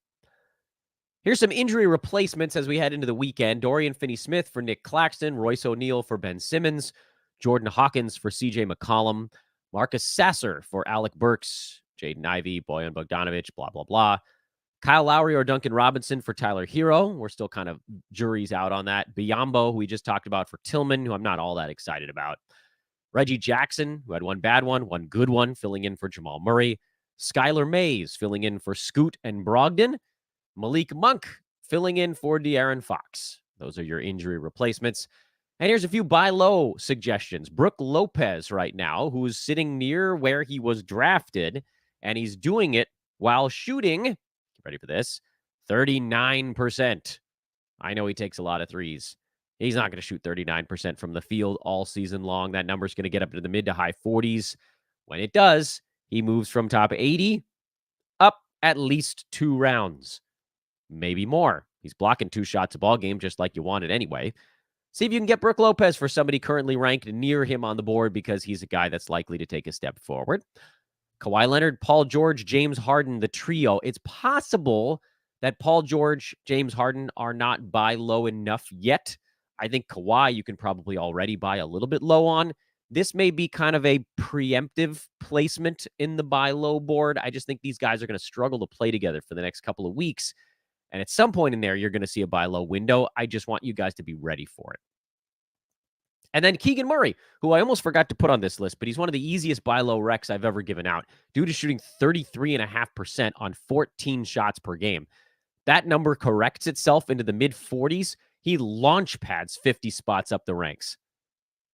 Here's some injury replacements as we head into the weekend. Dorian Finney-Smith for Nick Claxton, Royce O'Neal for Ben Simmons, Jordan Hawkins for CJ McCollum, Marcus Sasser for Alec Burks, Jaden Ivey, Bojan Bogdanovic, blah, blah, blah. Kyle Lowry or Duncan Robinson for Tyler Hero. We're still kind of jury's out on that. Biyombo, who we just talked about for Tillman, who I'm not all that excited about. Reggie Jackson, who had one bad one good one, filling in for Jamal Murray. Skylar Mays, filling in for Scoot and Brogdon. Malik Monk, filling in for De'Aaron Fox. Those are your injury replacements. And here's a few buy low suggestions. Brook Lopez right now, who's sitting near where he was drafted, and he's doing it while shooting, ready for this, 39%. I know he takes a lot of threes. He's not going to shoot 39% from the field all season long. That number's going to get up to the mid to high 40s. When it does, he moves from top 80 up at least 2 rounds. Maybe more. He's blocking 2 shots a ball game just like you wanted anyway. See if you can get Brook Lopez for somebody currently ranked near him on the board because he's a guy that's likely to take a step forward. Kawhi Leonard, Paul George, James Harden, the trio. It's possible that Paul George, James Harden are not buy low enough yet. I think Kawhi you can probably already buy a little bit low on. This may be kind of a preemptive placement in the buy low board. I just think these guys are going to struggle to play together for the next couple of weeks. And at some point in there, you're going to see a buy low window. I just want you guys to be ready for it. And then Keegan Murray, who I almost forgot to put on this list, but he's one of the easiest buy low recs I've ever given out. Dude is shooting 33.5% on 14 shots per game. That number corrects itself into the mid 40s. He launch pads 50 spots up the ranks.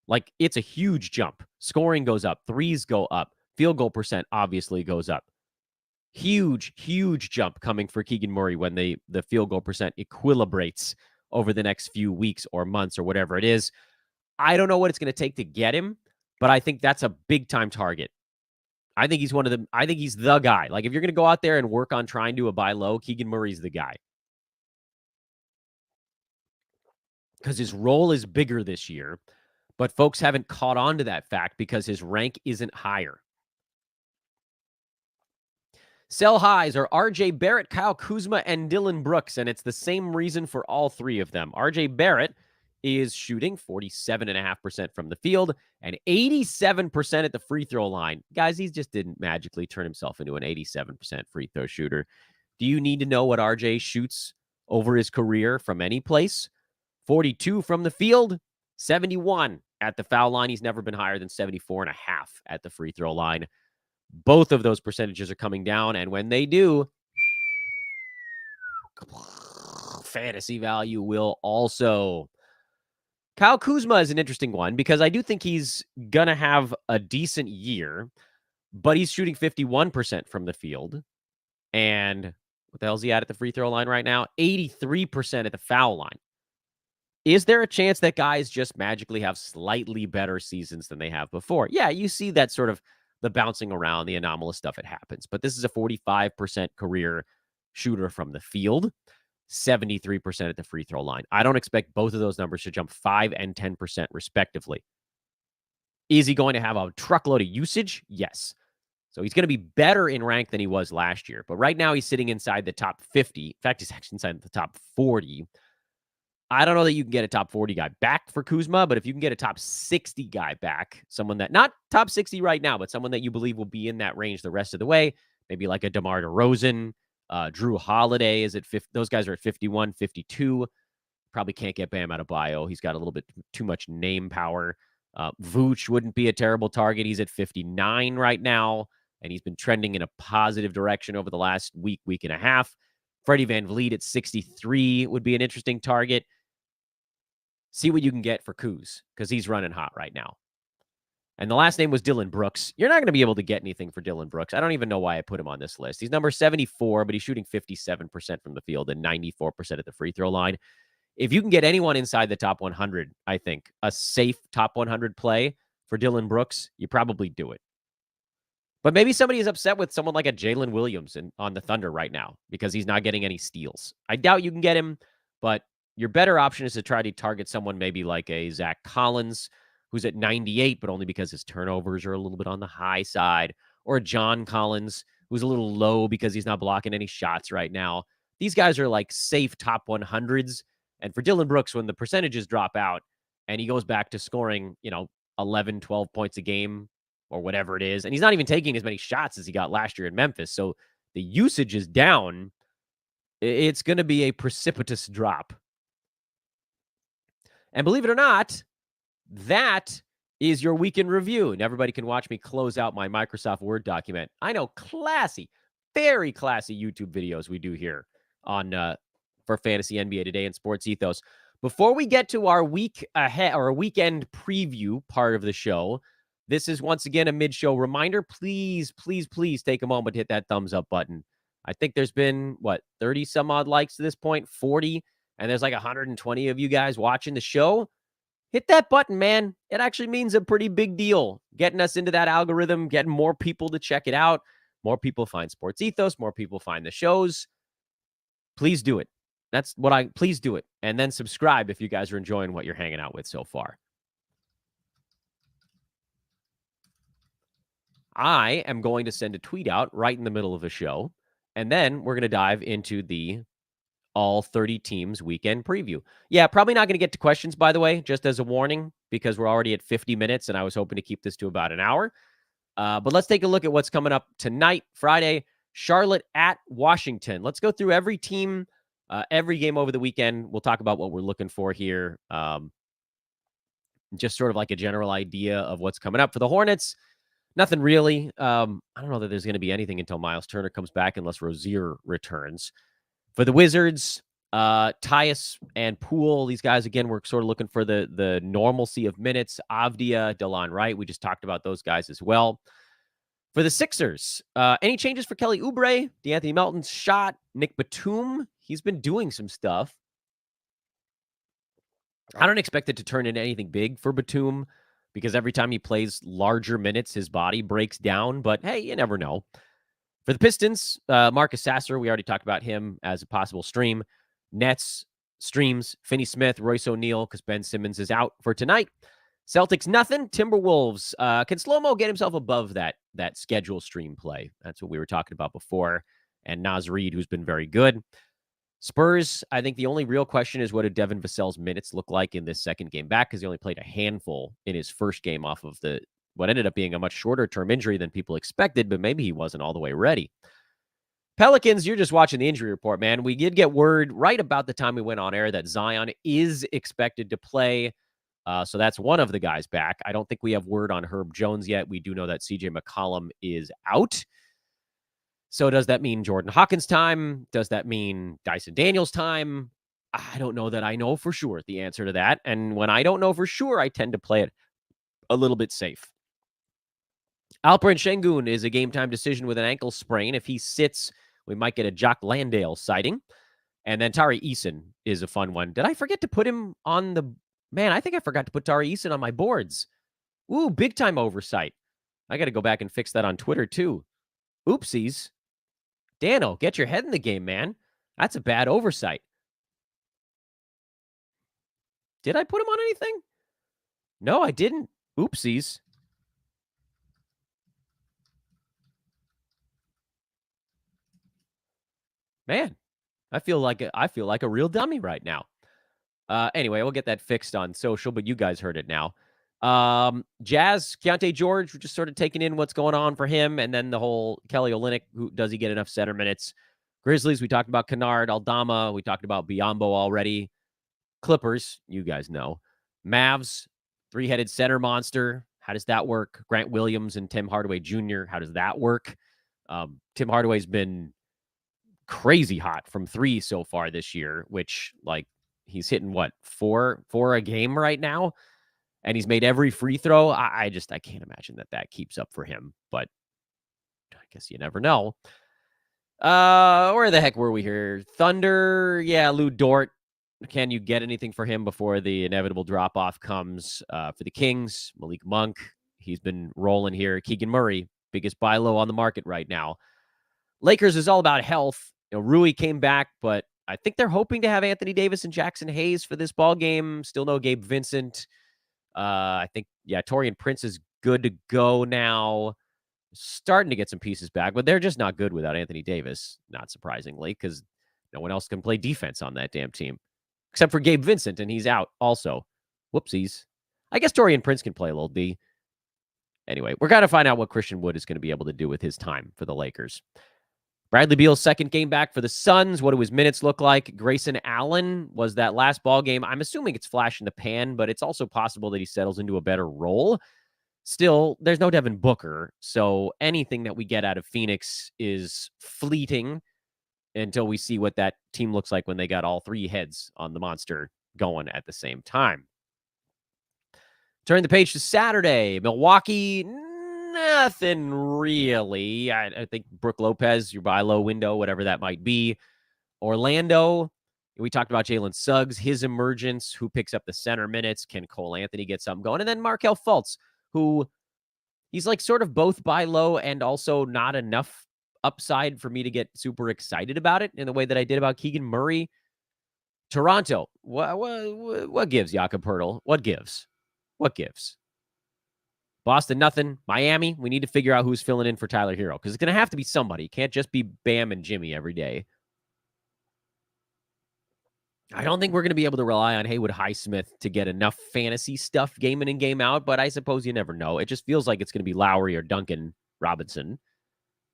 Like, it's a huge jump. Scoring goes up. Threes go up. Field goal percent obviously goes up. Huge, huge jump coming for Keegan Murray when the field goal percent equilibrates over the next few weeks or months or whatever it is. I don't know what it's going to take to get him, but I think that's a big-time target. I think he's the guy. Like, if you're going to go out there and work on trying to buy low, Keegan Murray's the guy. Because his role is bigger this year, but folks haven't caught on to that fact because his rank isn't higher. Sell highs are RJ Barrett, Kyle Kuzma, and Dylan Brooks, and it's the same reason for all 3 of them. RJ Barrett is shooting 47.5% from the field and 87% at the free throw line. Guys, he just didn't magically turn himself into an 87% free throw shooter. Do you need to know what RJ shoots over his career from any place? 42 from the field, 71 at the foul line. He's never been higher than 74.5 at the free throw line. Both of those percentages are coming down, and when they do, fantasy value will also. Kyle Kuzma is an interesting one because I do think he's going to have a decent year, but he's shooting 51% from the field. And what the hell is he at the free throw line right now? 83% at the foul line. Is there a chance that guys just magically have slightly better seasons than they have before? Yeah, you see that sort of the bouncing around, the anomalous stuff, it happens. But this is a 45% career shooter from the field. 73% at the free throw line. I don't expect both of those numbers to jump 5 and 10% respectively. Is he going to have a truckload of usage? Yes. So he's going to be better in rank than he was last year. But right now he's sitting inside the top 50. In fact, he's actually inside the top 40. I don't know that you can get a top 40 guy back for Kuzma, but if you can get a top 60 guy back, someone that, not top 60 right now, but someone that you believe will be in that range the rest of the way, maybe like a DeMar DeRozan, Drew Holiday is at 50. Those guys are at 51, 52. Probably can't get Bam Adebayo. He's got a little bit too much name power. Vooch wouldn't be a terrible target. He's at 59 right now, and he's been trending in a positive direction over the last week and a half. Freddie VanVleet at 63 would be an interesting target. See what you can get for Kuz, because he's running hot right now. And the last name was Dylan Brooks. You're not going to be able to get anything for Dylan Brooks. I don't even know why I put him on this list. He's number 74, but he's shooting 57% from the field and 94% at the free throw line. If you can get anyone inside the top 100, I think a safe top 100 play for Dylan Brooks, you probably do it. But maybe somebody is upset with someone like a Jalen Williams on the Thunder right now because he's not getting any steals. I doubt you can get him, but your better option is to try to target someone maybe like a Zach Collins, who's at 98, but only because his turnovers are a little bit on the high side, or a John Collins, who's a little low because he's not blocking any shots right now. These guys are like safe top 100s. And for Dylan Brooks, when the percentages drop out and he goes back to scoring, 11, 12 points a game or whatever it is, and he's not even taking as many shots as he got last year in Memphis. So the usage is down. It's going to be a precipitous drop. And believe it or not, that is your weekend review. And everybody can watch me close out my Microsoft Word document. I know, classy, very classy YouTube videos we do here on for Fantasy NBA Today and Sports Ethos. Before we get to our week ahead or weekend preview part of the show, this is once again a mid-show reminder. Please, please, please take a moment to hit that thumbs up button. I think there's been, 30 some odd likes to this point, 40, and there's like 120 of you guys watching the show. Hit that button, man. It actually means a pretty big deal. Getting us into that algorithm, getting more people to check it out. More people find Sports Ethos, more people find the shows. Please do it. Please do it. And then subscribe if you guys are enjoying what you're hanging out with so far. I am going to send a tweet out right in the middle of the show. And then we're going to dive into the all 30 teams weekend preview. Yeah, probably not going to get to questions, by the way, just as a warning, because we're already at 50 minutes and I was hoping to keep this to about an hour. But let's take a look at what's coming up tonight, Friday, Charlotte at Washington. Let's go through every team, every game over the weekend. We'll talk about what we're looking for here. Just sort of like a general idea of what's coming up for the Hornets. Nothing really. I don't know that there's going to be anything until Miles Turner comes back, unless Rozier returns. For the Wizards, Tyus and Poole, these guys, again, we're sort of looking for the normalcy of minutes. Avdia, DeLon Wright, we just talked about those guys as well. For the Sixers, any changes for Kelly Oubre, DeAnthony Melton's shot, Nick Batum? He's been doing some stuff. I don't expect it to turn into anything big for Batum because every time he plays larger minutes, his body breaks down. But, hey, you never know. For the Pistons, Marcus Sasser, we already talked about him as a possible stream. Nets, streams, Finney Smith, Royce O'Neal, because Ben Simmons is out for tonight. Celtics, nothing. Timberwolves, can Slow-Mo get himself above that schedule stream play? That's what we were talking about before. And Naz Reid, who's been very good. Spurs, I think the only real question is what did Devin Vassell's minutes look like in this second game back, because he only played a handful in his first game off of what ended up being a much shorter term injury than people expected, but maybe he wasn't all the way ready. Pelicans, you're just watching the injury report, man. We did get word right about the time we went on air that Zion is expected to play. So that's one of the guys back. I don't think we have word on Herb Jones yet. We do know that CJ McCollum is out. So does that mean Jordan Hawkins' time? Does that mean Dyson Daniels' time? I don't know that I know for sure the answer to that. And when I don't know for sure, I tend to play it a little bit safe. Alperen Şengün is a game-time decision with an ankle sprain. If he sits, we might get a Jock Landale sighting. And then Tari Eason is a fun one. Did I forget to put him on the... Man, I think I forgot to put Tari Eason on my boards. Ooh, big-time oversight. I got to go back and fix that on Twitter, too. Oopsies. Dano, get your head in the game, man. That's a bad oversight. Did I put him on anything? No, I didn't. Oopsies. Man, I feel like a real dummy right now. Anyway, we'll get that fixed on social, but you guys heard it now. Jazz, Keyonte George, we're just sort of taking in what's going on for him, and then the whole Kelly Olynyk, does he get enough center minutes? Grizzlies, we talked about Kennard, Aldama, we talked about Biyombo already. Clippers, you guys know. Mavs, three-headed center monster. How does that work? Grant Williams and Tim Hardaway Jr., how does that work? Tim Hardaway's been crazy hot from three so far this year, which, like, he's hitting, what, four a game right now? And he's made every free throw. I can't imagine that keeps up for him, but I guess you never know. Where the heck were we here? Thunder, yeah, Lou Dort. Can you get anything for him before the inevitable drop-off comes? For the Kings, Malik Monk, he's been rolling here. Keegan Murray, biggest buy low on the market right now. Lakers is all about health. Rui came back, but I think they're hoping to have Anthony Davis and Jackson Hayes for this ball game. Still no Gabe Vincent. I think, Taurean Prince is good to go now. Starting to get some pieces back, but they're just not good without Anthony Davis, not surprisingly, because no one else can play defense on that damn team. Except for Gabe Vincent, and he's out also. Whoopsies. I guess Taurean Prince can play a little D. Anyway, we're going to find out what Christian Wood is going to be able to do with his time for the Lakers. Bradley Beal's second game back for the Suns. What do his minutes look like? Grayson Allen was that last ball game. I'm assuming it's flash in the pan, but it's also possible that he settles into a better role. Still, there's no Devin Booker, so anything that we get out of Phoenix is fleeting until we see what that team looks like when they got all three heads on the monster going at the same time. Turn the page to Saturday. Milwaukee, nothing really. I think Brook Lopez, your buy low window, whatever that might be. Orlando, we talked about Jalen Suggs, his emergence, who picks up the center minutes. Can Cole Anthony get something going? And then Markelle Fultz, who he's like sort of both buy low and also not enough upside for me to get super excited about it in the way that I did about Keegan Murray. Toronto, what gives, Jakob Poeltl? What gives? Boston, nothing. Miami, we need to figure out who's filling in for Tyler Hero, because it's going to have to be somebody. It can't just be Bam and Jimmy every day. I don't think we're going to be able to rely on Haywood Highsmith to get enough fantasy stuff game in and game out, but I suppose you never know. It just feels like it's going to be Lowry or Duncan Robinson.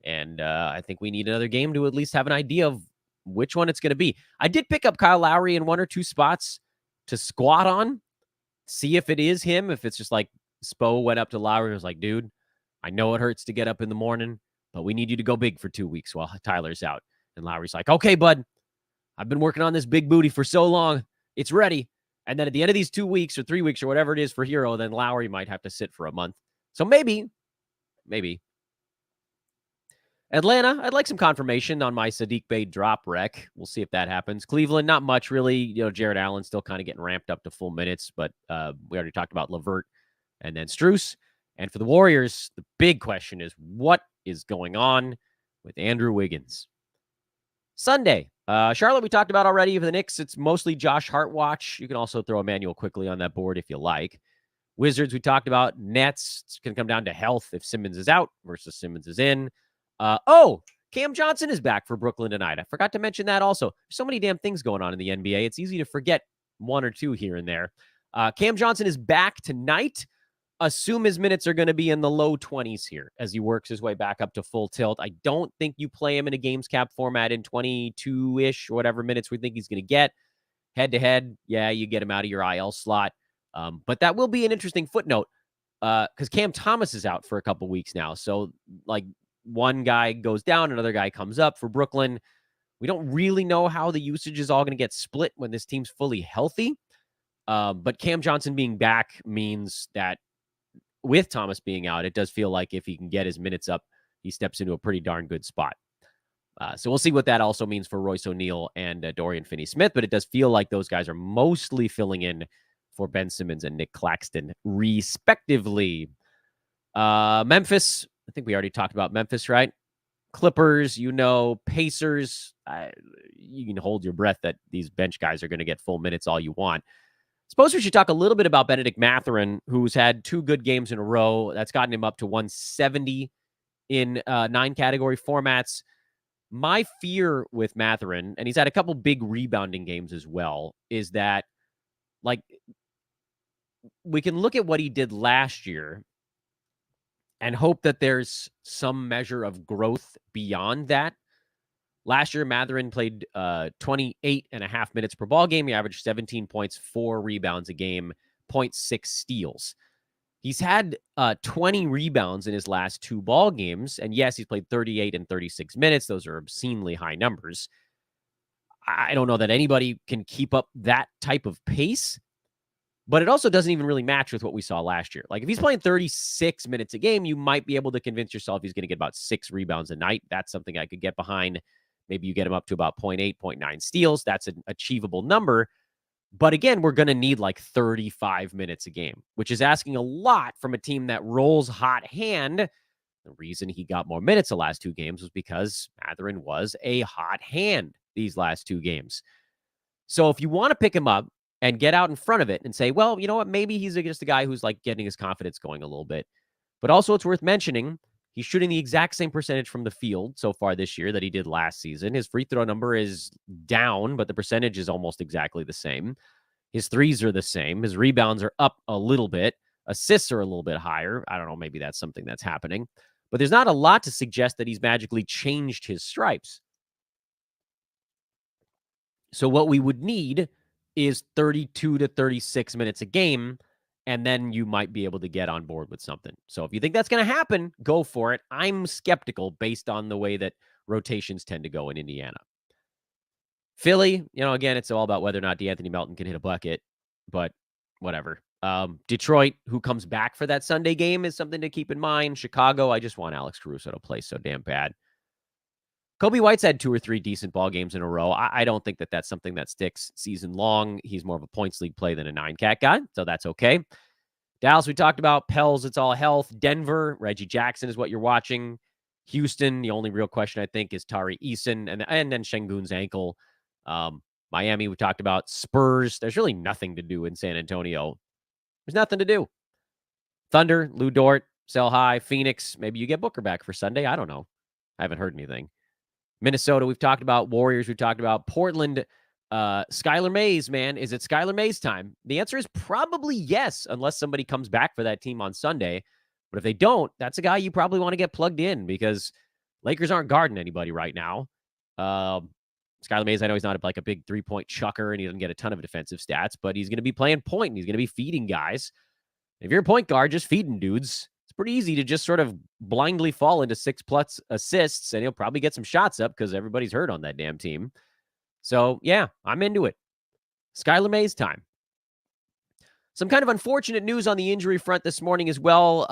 And I think we need another game to at least have an idea of which one it's going to be. I did pick up Kyle Lowry in one or two spots to squat on, see if it is him, if it's just like Spo went up to Lowry and was like, dude, I know it hurts to get up in the morning, but we need you to go big for 2 weeks while Tyler's out. And Lowry's like, okay, bud, I've been working on this big booty for so long. It's ready. And then at the end of these 2 weeks or 3 weeks or whatever it is for Hero, then Lowry might have to sit for a month. So maybe. Atlanta, I'd like some confirmation on my Sadiq Bey drop rec. We'll see if that happens. Cleveland, not much really. Jared Allen still kind of getting ramped up to full minutes, but we already talked about LeVert and then Strus. And for the Warriors, the big question is what is going on with Andrew Wiggins? Sunday, Charlotte, we talked about already. For the Knicks, it's mostly Josh Hart watch. You can also throw Emmanuel quickly on that board if you like. Wizards, we talked about. Nets, it's going to come down to health if Simmons is out versus Simmons is in. Cam Johnson is back for Brooklyn tonight. I forgot to mention that also. There's so many damn things going on in the NBA. It's easy to forget one or two here and there. Cam Johnson is back tonight. Assume his minutes are going to be in the low 20s here as he works his way back up to full tilt. I don't think you play him in a games cap format in 22-ish or whatever minutes we think he's going to get. Head-to-head, yeah, you get him out of your IL slot. But that will be an interesting footnote because Cam Thomas is out for a couple weeks now. So, like, one guy goes down, another guy comes up for Brooklyn. We don't really know how the usage is all going to get split when this team's fully healthy. But Cam Johnson being back means that with Thomas being out, it does feel like if he can get his minutes up, he steps into a pretty darn good spot. So we'll see what that also means for Royce O'Neal and Dorian Finney-Smith, but it does feel like those guys are mostly filling in for Ben Simmons and Nick Claxton, respectively. Memphis, I think we already talked about Memphis, right? Clippers, Pacers. You can hold your breath that these bench guys are going to get full minutes all you want. Suppose we should talk a little bit about Benedict Mathurin, who's had 2 good games in a row. That's gotten him up to 170 in 9 category formats. My fear with Mathurin, and he's had a couple big rebounding games as well, is that, like, we can look at what he did last year and hope that there's some measure of growth beyond that. Last year, Mathurin played 28 and a half minutes per ball game. He averaged 17 points, 4 rebounds a game, 0.6 steals. He's had 20 rebounds in his last 2 ball games. And yes, he's played 38 and 36 minutes. Those are obscenely high numbers. I don't know that anybody can keep up that type of pace, but it also doesn't even really match with what we saw last year. Like, if he's playing 36 minutes a game, you might be able to convince yourself he's going to get about 6 rebounds a night. That's something I could get behind. Maybe you get him up to about 0.8, 0.9 steals. That's an achievable number. But again, we're going to need like 35 minutes a game, which is asking a lot from a team that rolls hot hand. The reason he got more minutes the last 2 games was because Mathurin was a hot hand these last 2 games. So if you want to pick him up and get out in front of it and say, well, you know what, maybe he's just a guy who's like getting his confidence going a little bit. But also it's worth mentioning, he's shooting the exact same percentage from the field so far this year that he did last season. His free throw number is down, but the percentage is almost exactly the same. His threes are the same. His rebounds are up a little bit. Assists are a little bit higher. I don't know, maybe that's something that's happening. But there's not a lot to suggest that he's magically changed his stripes. So what we would need is 32 to 36 minutes a game, and then you might be able to get on board with something. So if you think that's going to happen, go for it. I'm skeptical based on the way that rotations tend to go in Indiana. Philly, again, it's all about whether or not DeAnthony Melton can hit a bucket, but whatever. Detroit, who comes back for that Sunday game, is something to keep in mind. Chicago, I just want Alex Caruso to play so damn bad. Kobe White's had 2 or 3 decent ball games in a row. I don't think that that's something that sticks season long. He's more of a points league play than a 9-cat guy, so that's okay. Dallas, we talked about. Pels, it's all health. Denver, Reggie Jackson is what you're watching. Houston, the only real question, I think, is Tari Eason and then Şengün's ankle. Miami, we talked about. Spurs, there's really nothing to do in San Antonio. There's nothing to do. Thunder, Lou Dort, sell high. Phoenix, maybe you get Booker back for Sunday. I don't know. I haven't heard anything. Minnesota, we've talked about. Warriors, we've talked about. Portland, Skylar Mays, man. Is it Skylar Mays time? The answer is probably yes, unless somebody comes back for that team on Sunday. But if they don't, that's a guy you probably want to get plugged in because Lakers aren't guarding anybody right now. Skylar Mays, I know he's not like a big 3-point chucker and he doesn't get a ton of defensive stats, but he's going to be playing point and he's going to be feeding guys. If you're a point guard, just feeding dudes, it's pretty easy to just sort of blindly fall into 6+ assists and he'll probably get some shots up because everybody's hurt on that damn team. So, yeah, I'm into it. Skylar Mays time. Some kind of unfortunate news on the injury front this morning as well.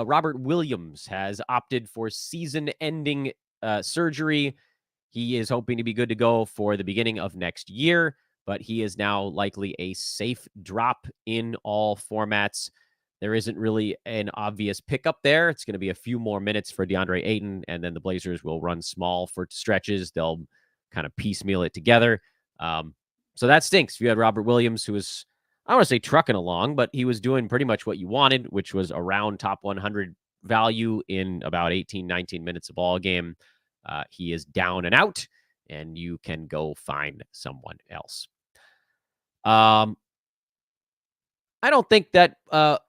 Robert Williams has opted for season-ending surgery. He is hoping to be good to go for the beginning of next year, but he is now likely a safe drop in all formats. There isn't really an obvious pickup there. It's going to be a few more minutes for DeAndre Ayton, and then the Blazers will run small for stretches. They'll kind of piecemeal it together. So that stinks. If you had Robert Williams, who was, I don't want to say trucking along, but he was doing pretty much what you wanted, which was around top 100 value in about 18, 19 minutes a ball game. he is down and out, and you can go find someone else. I don't think that,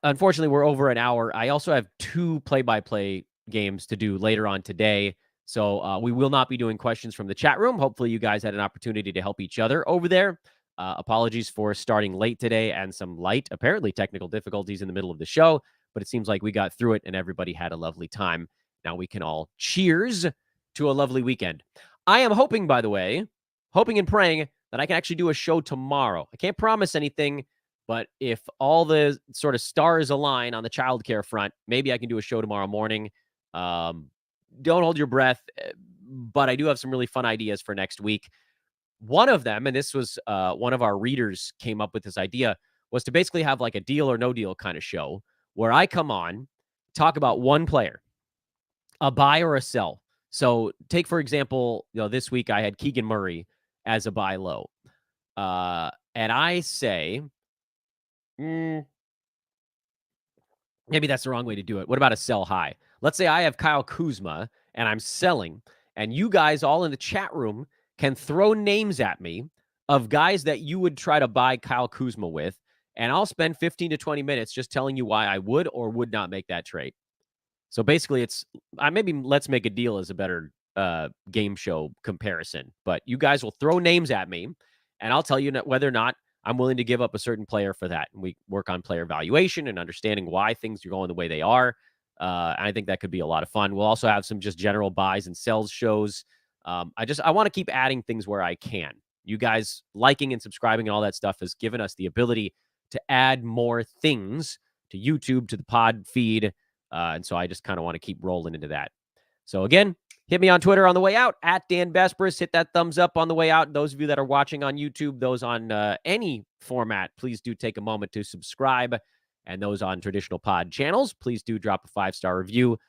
unfortunately, we're over an hour. I also have 2 play-by-play games to do later on today. So we will not be doing questions from the chat room. Hopefully, you guys had an opportunity to help each other over there. Apologies for starting late today and some light, apparently, technical difficulties in the middle of the show. But it seems like we got through it and everybody had a lovely time. Now we can all cheers to a lovely weekend. I am hoping, by the way, hoping and praying that I can actually do a show tomorrow. I can't promise anything. But if all the sort of stars align on the childcare front, maybe I can do a show tomorrow morning. Don't hold your breath, but I do have some really fun ideas for next week. One of them, and this was one of our readers came up with this idea, was to basically have like a deal or no deal kind of show where I come on, talk about one player, a buy or a sell. So take, for example, this week I had Keegan Murray as a buy low. And I say, maybe that's the wrong way to do it. What about a sell high? Let's say I have Kyle Kuzma and I'm selling, and you guys all in the chat room can throw names at me of guys that you would try to buy Kyle Kuzma with, and I'll spend 15 to 20 minutes just telling you why I would or would not make that trade. So basically, it's maybe let's make a deal as a better game show comparison. But you guys will throw names at me, and I'll tell you whether or not I'm willing to give up a certain player for that. And we work on player valuation and understanding why things are going the way they are. And I think that could be a lot of fun. We'll also have some just general buys and sells shows. I want to keep adding things where I can. You guys liking and subscribing and all that stuff has given us the ability to add more things to YouTube, to the pod feed. And so I just kind of want to keep rolling into that. So again, hit me on Twitter on the way out, at Dan Besbris. Hit that thumbs up on the way out. Those of you that are watching on YouTube, those on any format, please do take a moment to subscribe. And those on traditional pod channels, please do drop a 5-star review.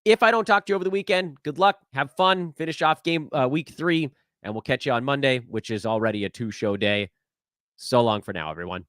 If I don't talk to you over the weekend, good luck. Have fun. Finish off week 3. And we'll catch you on Monday, which is already a 2-show day. So long for now, everyone.